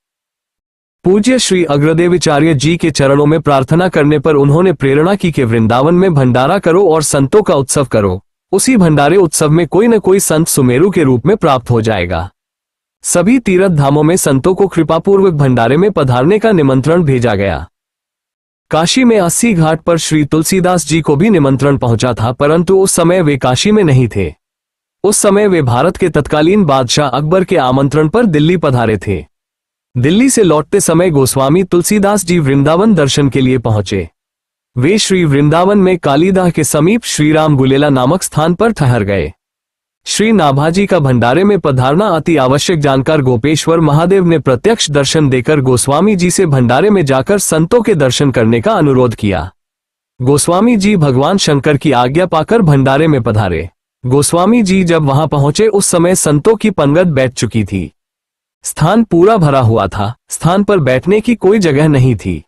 पूज्य श्री अग्रदेवाचार्य जी के चरणों में प्रार्थना करने पर उन्होंने प्रेरणा की कि वृंदावन में भंडारा करो और संतों का उत्सव करो। उसी भंडारे उत्सव में कोई न कोई संत सुमेरु के रूप में प्राप्त हो जाएगा। सभी तीर्थ धामों में संतों को कृपापूर्वक भंडारे में पधारने का निमंत्रण भेजा गया। काशी में 80 घाट पर श्री तुलसीदास जी को भी निमंत्रण पहुंचा था, परंतु उस समय वे काशी में नहीं थे। उस समय वे भारत के तत्कालीन बादशाह अकबर के आमंत्रण पर दिल्ली पधारे थे। दिल्ली से लौटते समय गोस्वामी तुलसीदास जी वृंदावन दर्शन के लिए पहुंचे। वे श्री वृंदावन में कालीदाह के समीप श्रीराम गुलेला नामक स्थान पर ठहर गए। श्री नाभाजी का भंडारे में पधारना अति आवश्यक जानकर गोपेश्वर महादेव ने प्रत्यक्ष दर्शन देकर गोस्वामी जी से भंडारे में जाकर संतों के दर्शन करने का अनुरोध किया। गोस्वामी जी भगवान शंकर की आज्ञा पाकर भंडारे में पधारे। गोस्वामी जी जब वहां पहुंचे उस समय संतों की पंगत बैठ चुकी थी। स्थान पूरा भरा हुआ था। स्थान पर बैठने की कोई जगह नहीं थी।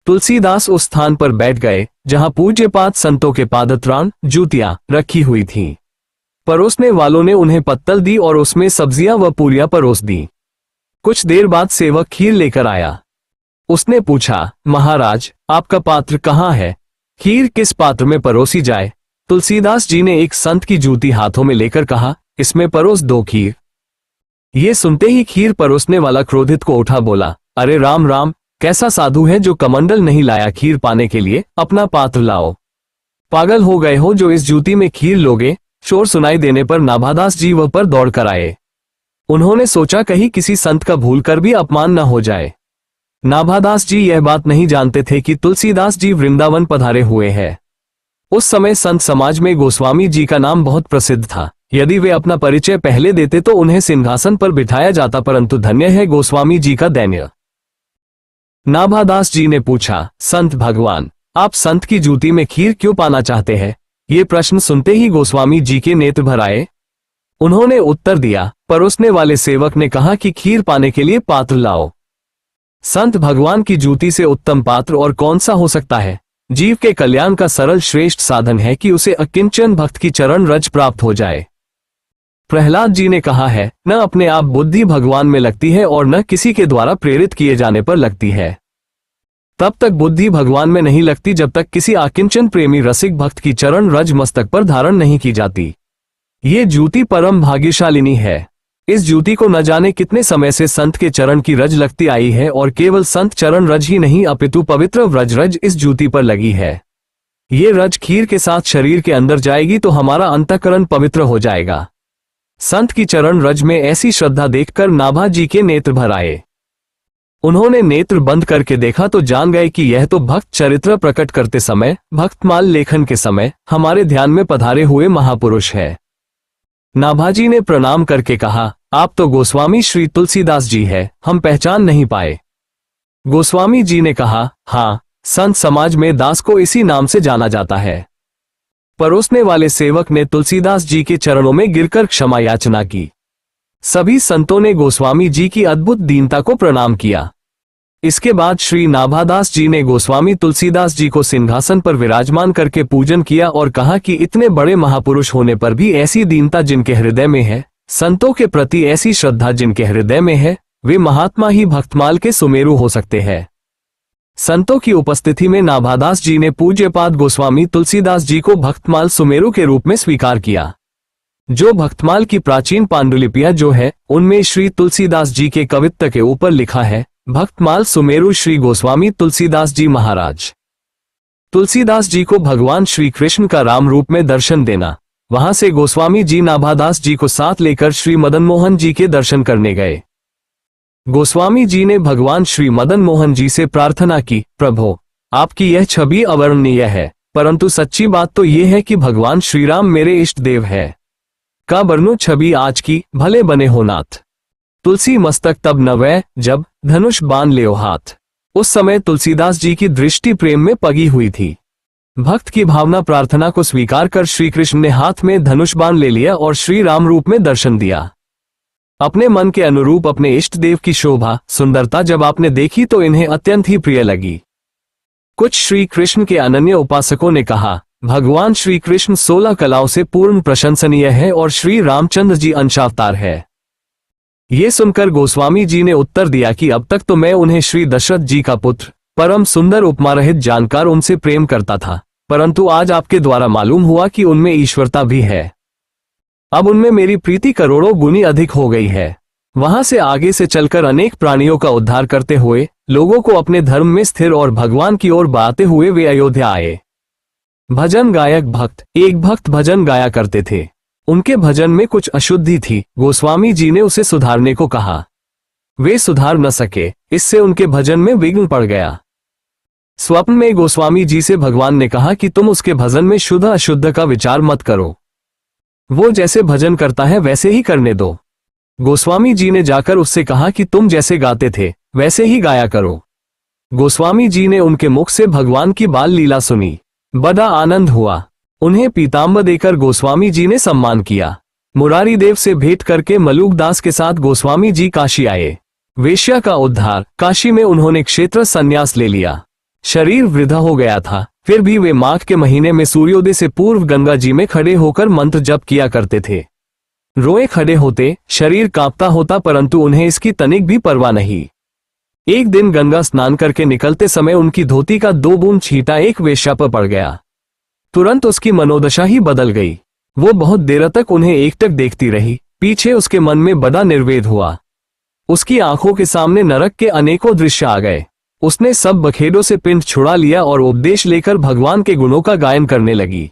तुलसीदास उस स्थान पर बैठ गए जहां पूज्यपाद संतों के पादत्राण जूतियां रखी हुई थीं। परोसने वालों ने उन्हें पत्तल दी और उसमें सब्जियां व पूरियां परोस दी। कुछ देर बाद सेवक खीर लेकर आया। उसने पूछा, महाराज आपका पात्र कहाँ है? खीर किस पात्र में परोसी जाए? तुलसीदास जी ने एक संत की जूती हाथों में लेकर कहा, इसमें परोस दो खीर। ये सुनते ही खीर परोसने वाला क्रोधित को उठा बोला, अरे राम राम, कैसा साधु है जो कमंडल नहीं लाया खीर पाने के लिए, अपना पात्र लाओ। पागल हो गए हो जो इस जूती में खीर लोगे? शोर सुनाई देने पर नाभादास जी वह पर दौड़ कर आए। उन्होंने सोचा कहीं किसी संत का भूल कर भी अपमान न हो जाए। नाभादास जी यह बात नहीं जानते थे कि तुलसीदास जी वृंदावन पधारे हुए हैं। उस समय संत समाज में गोस्वामी जी का नाम बहुत प्रसिद्ध था। यदि वे अपना परिचय पहले देते तो उन्हें सिंहासन पर बिठाया जाता, परंतु धन्य है गोस्वामी जी का दैन्य। नाभादास जी ने पूछा, संत भगवान, आप संत की जूती में खीर क्यों पाना चाहते हैं? ये प्रश्न सुनते ही गोस्वामी जी के नेत्र भर आए। उन्होंने उत्तर दिया, परोसने वाले सेवक ने कहा कि खीर पाने के लिए पात्र लाओ। संत भगवान की जूती से उत्तम पात्र और कौन सा हो सकता है? जीव के कल्याण का सरल श्रेष्ठ साधन है कि उसे अकिंचन भक्त की चरण रज प्राप्त हो जाए। प्रहलाद जी ने कहा है, न अपने आप बुद्धि भगवान में लगती है और न किसी के द्वारा प्रेरित किए जाने पर लगती है। तब तक बुद्धि भगवान में नहीं लगती जब तक किसी आकिंचन प्रेमी रसिक भक्त की चरण रज मस्तक पर धारण नहीं की जाती। ये जूती परम भाग्यशालिनी है। इस जूती को न जाने कितने समय से संत के चरण की रज लगती आई है और केवल संत चरण रज ही नहीं अपितु पवित्र व्रज रज इस जूती पर लगी है। ये रज खीर के साथ शरीर के अंदर जाएगी तो हमारा अंतःकरण पवित्र हो जाएगा। संत की चरण रज में ऐसी श्रद्धा देखकर नाभा जी के नेत्र भर आए। उन्होंने नेत्र बंद करके देखा तो जान गए कि यह तो भक्त चरित्र प्रकट करते समय, भक्तमाल लेखन के समय हमारे ध्यान में पधारे हुए महापुरुष है। नाभाजी ने प्रणाम करके कहा, आप तो गोस्वामी श्री तुलसीदास जी है, हम पहचान नहीं पाए। गोस्वामी जी ने कहा, हाँ, संत समाज में दास को इसी नाम से जाना जाता है। परोसने वाले सेवक ने तुलसीदास जी के चरणों में गिरकर क्षमा याचना की। सभी संतों ने गोस्वामी जी की अद्भुत दीनता को प्रणाम किया। इसके बाद श्री नाभादास जी ने गोस्वामी तुलसीदास जी को सिंहासन पर विराजमान करके पूजन किया और कहा कि इतने बड़े महापुरुष होने पर भी ऐसी दीनता जिनके हृदय में है, संतों के प्रति ऐसी श्रद्धा जिनके हृदय में है, वे महात्मा ही भक्तमाल के सुमेरु हो सकते हैं। संतों की उपस्थिति में नाभादास जी ने पूज्यपाद गोस्वामी तुलसीदास जी को भक्तमाल सुमेरु के रूप में स्वीकार किया। जो भक्तमाल की प्राचीन पांडुलिपियां जो है उनमें श्री तुलसीदास जी के कवित्त के ऊपर लिखा है, भक्तमाल सुमेरु श्री गोस्वामी तुलसीदास जी महाराज। तुलसीदास जी को भगवान श्री कृष्ण का राम रूप में दर्शन देना। वहां से गोस्वामी जी नाभादास जी को साथ लेकर श्री मदन मोहन जी के दर्शन करने गए। गोस्वामी जी ने भगवान श्री मदन मोहन जी से प्रार्थना की, प्रभु आपकी यह छवि अवर्णनीय है, परंतु सच्ची बात तो यह है कि भगवान श्री राम मेरे इष्ट देव है। का बरनु छवि आज की, भले बने हो नाथ। तुलसी मस्तक तब नवै, जब धनुष बाण लेओ हाथ। उस समय तुलसीदास जी की दृष्टि प्रेम में पगी हुई थी। भक्त की भावना प्रार्थना को स्वीकार कर श्री कृष्ण ने हाथ में धनुष बाण ले लिया और श्री राम रूप में दर्शन दिया। अपने मन के अनुरूप अपने इष्ट देव की शोभा सुंदरता जब आपने देखी तो इन्हें अत्यंत ही प्रिय लगी। कुछ श्री कृष्ण के अनन्य उपासकों ने कहा, भगवान श्री कृष्ण 16 कलाओं से पूर्ण प्रशंसनीय है और श्री रामचंद्र जी अंशावतार है। ये सुनकर गोस्वामी जी ने उत्तर दिया कि अब तक तो मैं उन्हें श्री दशरथ जी का पुत्र परम सुंदर उपमा रहित जानकर उनसे प्रेम करता था, परंतु आज आपके द्वारा मालूम हुआ कि उनमें ईश्वरता भी है। अब उनमें मेरी प्रीति करोड़ों गुनी अधिक हो गई है। वहां से आगे से चलकर अनेक प्राणियों का उद्धार करते हुए लोगों को अपने धर्म में स्थिर और भगवान की ओर बढ़ाते हुए वे अयोध्या आए। भजन गायक भक्त, एक भक्त भजन गाया करते थे। उनके भजन में कुछ अशुद्धि थी। गोस्वामी जी ने उसे सुधारने को कहा। वे सुधार न सके, इससे उनके भजन में विघ्न पड़ गया। स्वप्न में गोस्वामी जी से भगवान ने कहा कि तुम उसके भजन में शुद्ध अशुद्ध का विचार मत करो, वो जैसे भजन करता है वैसे ही करने दो। गोस्वामी जी ने जाकर उससे कहा कि तुम जैसे गाते थे वैसे ही गाया करो। गोस्वामी जी ने उनके मुख से भगवान की बाल लीला सुनी, बड़ा आनंद हुआ। उन्हें पीताम्बर देकर गोस्वामी जी ने सम्मान किया। मुरारी देव से भेंट करके मलूक दास के साथ गोस्वामी जी काशी आए। वेश्या का उद्धार, काशी में उन्होंने क्षेत्र संन्यास ले लिया। शरीर वृद्धा हो गया था, फिर भी वे माघ के महीने में सूर्योदय से पूर्व गंगा जी में खड़े होकर मंत्र जप किया करते थे। रोए खड़े होते, शरीर कांपता होता, परंतु उन्हें इसकी तनिक भी परवाह नहीं। एक दिन गंगा स्नान करके निकलते समय उनकी धोती का 2 बूंद छींटा एक वेश्या पर पड़ गया। तुरंत उसकी मनोदशा ही बदल गई। वो बहुत देर तक उन्हें एकटक देखती रही। पीछे उसके मन में बड़ा निर्वेद हुआ। उसकी आंखों के सामने नरक के अनेकों दृश्य आ गए। उसने सब बखेड़ों से पिंड छुड़ा लिया और उपदेश लेकर भगवान के गुणों का गायन करने लगी।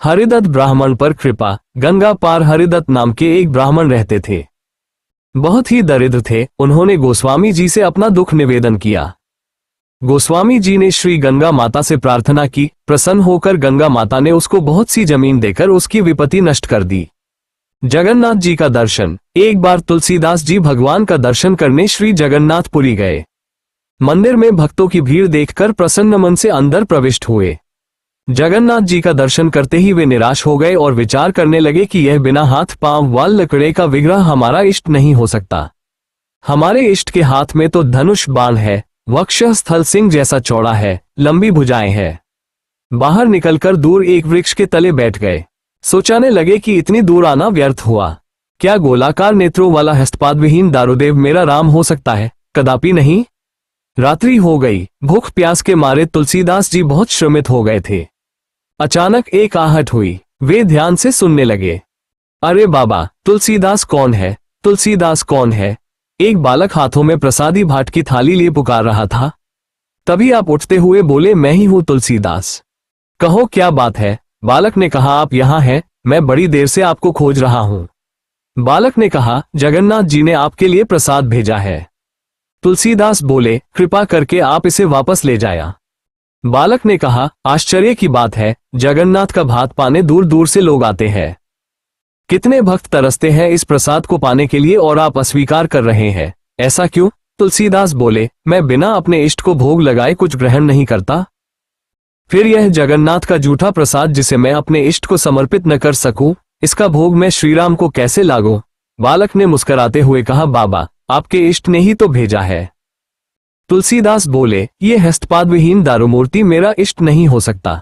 हरिदत्त ब्राह्मण पर कृपा। गंगा पार हरिदत्त नाम के एक ब्राह्मण रहते थे। बहुत ही दरिद्र थे। उन्होंने गोस्वामी जी से अपना दुख निवेदन किया। गोस्वामी जी ने श्री गंगा माता से प्रार्थना की। प्रसन्न होकर गंगा माता ने उसको बहुत सी जमीन देकर उसकी विपत्ति नष्ट कर दी। जगन्नाथ जी का दर्शन। एक बार तुलसीदास जी भगवान का दर्शन करने श्री जगन्नाथपुरी गए। मंदिर में भक्तों की भीड़ देखकर प्रसन्न मन से अंदर प्रविष्ट हुए। जगन्नाथ जी का दर्शन करते ही वे निराश हो गए और विचार करने लगे कि यह बिना हाथ पांव वाल लकड़े का विग्रह हमारा इष्ट नहीं हो सकता। हमारे इष्ट के हाथ में तो धनुष बाण है, वक्षः स्थल सिंह जैसा चौड़ा है, लंबी भुजाएं हैं। बाहर निकलकर दूर एक वृक्ष के तले बैठ गए। सोचाने लगे कि इतनी दूर आना व्यर्थ हुआ। क्या गोलाकार नेत्रों वाला हस्तपादविहीन दारुदेव मेरा राम हो सकता है? कदापि नहीं। रात्रि हो गई। भूख प्यास के मारे तुलसीदास जी बहुत श्रमित हो गए थे। अचानक एक आहट हुई। वे ध्यान से सुनने लगे। अरे बाबा, तुलसीदास कौन है? तुलसीदास कौन है? एक बालक हाथों में प्रसादी भाट की थाली लिए पुकार रहा था। तभी आप उठते हुए बोले, मैं ही हूं तुलसीदास। कहो क्या बात है? बालक ने कहा, आप यहाँ हैं, मैं बड़ी देर से आपको खोज रहा हूं। बालक ने कहा, जगन्नाथ जी ने आपके लिए प्रसाद भेजा है। तुलसीदास बोले, कृपा करके आप इसे वापस ले जाया। बालक ने कहा, आश्चर्य की बात है, जगन्नाथ का भात पाने दूर दूर से लोग आते हैं। कितने भक्त तरसते हैं इस प्रसाद को पाने के लिए और आप अस्वीकार कर रहे हैं, ऐसा क्यों? तुलसीदास बोले, मैं बिना अपने इष्ट को भोग लगाए कुछ ग्रहण नहीं करता। फिर यह जगन्नाथ का जूठा प्रसाद जिसे मैं अपने इष्ट को समर्पित न कर सकूं, इसका भोग मैं श्रीराम को कैसे लागूं? बालक ने मुस्कुराते हुए कहा, बाबा, आपके इष्ट ने ही तो भेजा है। तुलसीदास बोले, ये हस्तपादविहीन दारुमूर्ति मेरा इष्ट नहीं हो सकता।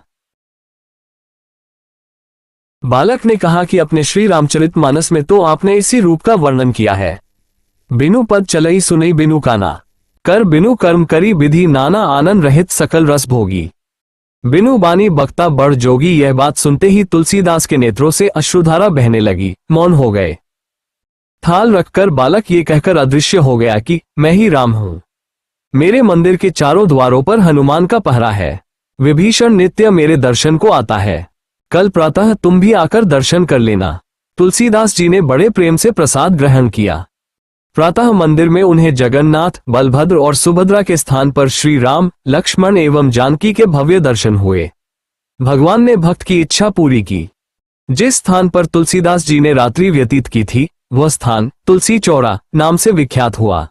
बालक ने कहा कि अपने श्री रामचरितमानस में तो आपने इसी रूप का वर्णन किया है। बिनु पद चलई सुनई बिनु काना। कर बिनु कर्म करी विधि नाना आनंद रहित सकल रस भोगी। बिनु बानी बक्ता बड़ जोगी। यह बात सुनते ही तुलसीदास के नेत्रों से अश्रुधारा बहने लगी, मौन हो गए। थाल रखकर बालक ये कहकर अदृश्य हो गया कि मैं ही राम हूं। मेरे मंदिर के चारों द्वारों पर हनुमान का पहरा है। विभीषण नित्य मेरे दर्शन को आता है। कल प्रातः तुम भी आकर दर्शन कर लेना। तुलसीदास जी ने बड़े प्रेम से प्रसाद ग्रहण किया। प्रातः मंदिर में उन्हें जगन्नाथ, बलभद्र और सुभद्रा के स्थान पर श्री राम, लक्ष्मण एवं जानकी के भव्य दर्शन हुए। भगवान ने भक्त की इच्छा पूरी की। जिस स्थान पर तुलसीदास जी ने रात्रि व्यतीत की थी, वह स्थान तुलसी चौरा नाम से विख्यात हुआ।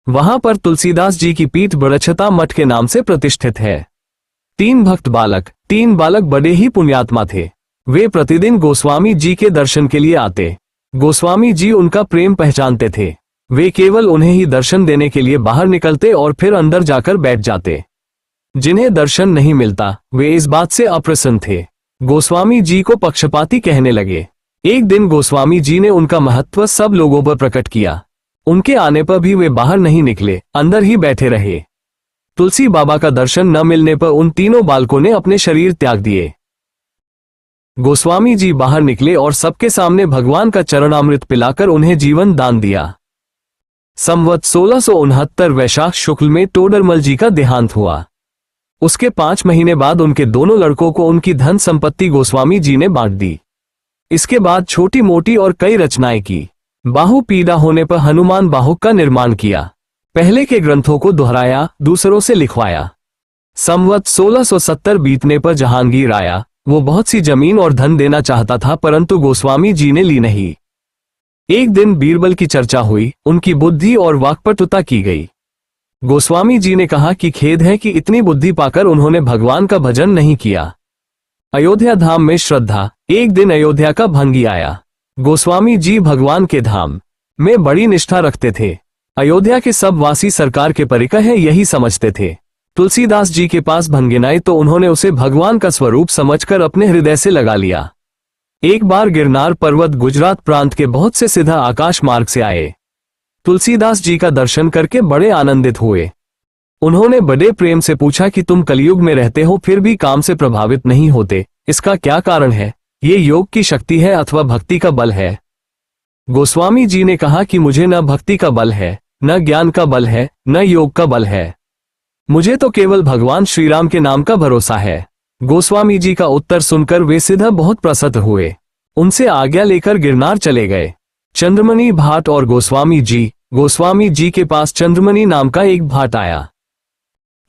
वहां पर तुलसीदास जी की पीठ बड़छता मठ के नाम से प्रतिष्ठित है। 3 बालक बड़े ही पुण्यात्मा थे। वे प्रतिदिन गोस्वामी जी के दर्शन के लिए आते। गोस्वामी जी उनका प्रेम पहचानते थे। वे केवल उन्हें ही दर्शन देने के लिए बाहर निकलते और फिर अंदर जाकर बैठ जाते। जिन्हें दर्शन नहीं मिलता वे इस बात से अप्रसन्न थे। गोस्वामी जी को पक्षपाती कहने लगे। एक दिन गोस्वामी जी ने उनका महत्व सब लोगों पर प्रकट किया। उनके आने पर भी वे बाहर नहीं निकले, अंदर ही बैठे रहे। तुलसी बाबा का दर्शन न मिलने पर उन तीनों बालकों ने अपने शरीर त्याग दिए। गोस्वामी जी बाहर निकले और सबके सामने भगवान का चरणामृत पिलाकर उन्हें जीवन दान दिया। संवत 1669 वैशाख शुक्ल में टोडरमल जी का देहांत हुआ। उसके 5 महीने बाद उनके दोनों लड़कों को उनकी धन संपत्ति गोस्वामी जी ने बांट दी। इसके बाद छोटी मोटी और कई रचनाएं की। बाहु पीड़ा होने पर हनुमान बाहुक का निर्माण किया। पहले के ग्रंथों को दोहराया, दूसरों से लिखवाया। संवत 1670 बीतने पर जहांगीर आया। वो बहुत सी जमीन और धन देना चाहता था, परंतु गोस्वामी जी ने ली नहीं। एक दिन बीरबल की चर्चा हुई, उनकी बुद्धि और वाक्पटुता की गई। गोस्वामी जी ने कहा कि खेद है कि इतनी बुद्धि पाकर उन्होंने भगवान का भजन नहीं किया। अयोध्या धाम में श्रद्धा। एक दिन अयोध्या का भंगी आया। गोस्वामी जी भगवान के धाम में बड़ी निष्ठा रखते थे। अयोध्या के सब वासी सरकार के परिकर है यही समझते थे। तुलसीदास जी के पास भंगिन आई तो उन्होंने उसे भगवान का स्वरूप समझकर अपने हृदय से लगा लिया। एक बार गिरनार पर्वत गुजरात प्रांत के बहुत से सीधा आकाश मार्ग से आए। तुलसीदास जी का दर्शन करके बड़े आनंदित हुए। उन्होंने बड़े प्रेम से पूछा कि तुम कलयुग में रहते हो फिर भी काम से प्रभावित नहीं होते, इसका क्या कारण है? ये योग की शक्ति है अथवा भक्ति का बल है? गोस्वामी जी ने कहा कि मुझे न भक्ति का बल है, न ज्ञान का बल है, न योग का बल है। मुझे तो केवल भगवान श्री राम के नाम का भरोसा है। गोस्वामी जी का उत्तर सुनकर वे सीधा बहुत प्रसन्न हुए। उनसे आज्ञा लेकर गिरनार चले गए। चंद्रमणि भाट और गोस्वामी जी के पास चंद्रमणि नाम का एक भाट आया।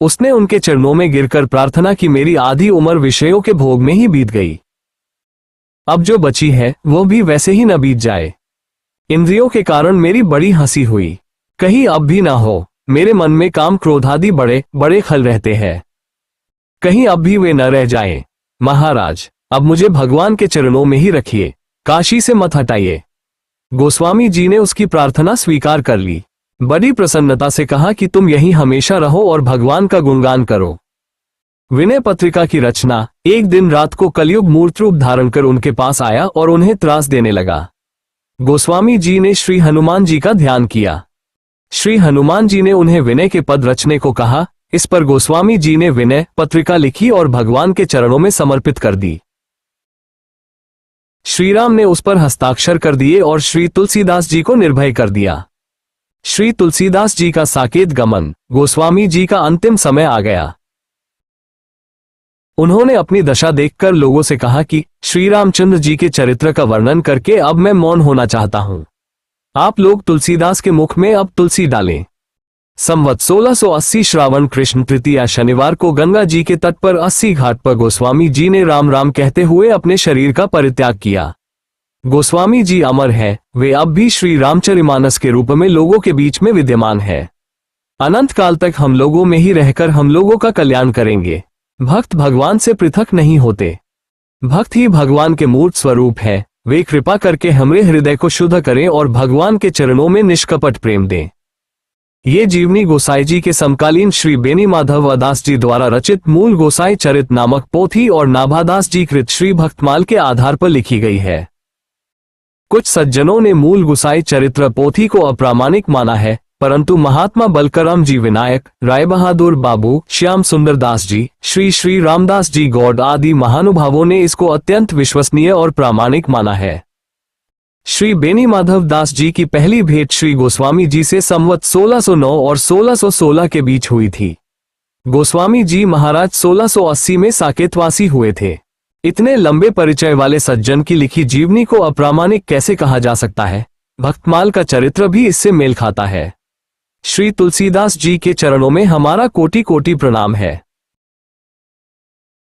उसने उनके चरणों में गिरकर प्रार्थना की, मेरी आधी उम्र विषयों के भोग में ही बीत गई, अब जो बची है वो भी वैसे ही न बीत जाए। इंद्रियों के कारण मेरी बड़ी हंसी हुई, कहीं अब भी ना हो। मेरे मन में काम क्रोधादि बड़े बड़े खल रहते हैं, कहीं अब भी वे न रह जाएं। महाराज, अब मुझे भगवान के चरणों में ही रखिए, काशी से मत हटाइए। गोस्वामी जी ने उसकी प्रार्थना स्वीकार कर ली। बड़ी प्रसन्नता से कहा कि तुम यहीं हमेशा रहो और भगवान का गुणगान करो। विनय पत्रिका की रचना। एक दिन रात को कलयुग मूर्त रूप धारण कर उनके पास आया और उन्हें त्रास देने लगा। गोस्वामी जी ने श्री हनुमान जी का ध्यान किया। श्री हनुमान जी ने उन्हें विनय के पद रचने को कहा। इस पर गोस्वामी जी ने विनय पत्रिका लिखी और भगवान के चरणों में समर्पित कर दी। श्री राम ने उस पर हस्ताक्षर कर दिए और श्री तुलसीदास जी को निर्भय कर दिया। श्री तुलसीदास जी का साकेत गमन। गोस्वामी जी का अंतिम समय आ गया। उन्होंने अपनी दशा देखकर लोगों से कहा कि श्री रामचंद्र जी के चरित्र का वर्णन करके अब मैं मौन होना चाहता हूं। आप लोग तुलसीदास के मुख में अब तुलसी डालें। संवत 1680 श्रावण कृष्ण तृतीया शनिवार को गंगा जी के तट पर 80 घाट पर गोस्वामी जी ने राम राम कहते हुए अपने शरीर का परित्याग किया। गोस्वामी जी अमर है, वे अब भी श्री रामचरितमानस के रूप में लोगों के बीच में विद्यमान है। अनंत काल तक हम लोगों में ही रहकर हम लोगों का कल्याण करेंगे। भक्त भगवान से पृथक नहीं होते। भक्त ही भगवान के मूर्त स्वरूप है। वे कृपा करके हमारे हृदय को शुद्ध करें और भगवान के चरणों में निष्कपट प्रेम दें। ये जीवनी गोसाई जी के समकालीन श्री बेनी माधव दास जी द्वारा रचित मूल गोसाई चरित नामक पोथी और नाभादास जी कृत श्री भक्तमाल के आधार पर लिखी गई है। कुछ सज्जनों ने मूल गोसाई चरित्र पोथी को अप्रामाणिक माना है, परंतु महात्मा बलकराम जी विनायक, राय बहादुर बाबू, श्याम सुंदर दास जी, श्री श्री रामदास जी गौड़ आदि महानुभावों ने इसको अत्यंत विश्वसनीय और प्रामाणिक माना है। श्री बेनी माधव दास जी की पहली भेंट श्री गोस्वामी जी से संवत 1609 और 1616 के बीच हुई थी। गोस्वामी जी महाराज 1680 में साकेतवासी हुए थे। इतने लंबे परिचय वाले सज्जन की लिखी जीवनी को अप्रामाणिक कैसे कहा जा सकता है? भक्तमाल का चरित्र भी इससे मेल खाता है। श्री तुलसीदास जी के चरणों में हमारा कोटि कोटि प्रणाम है।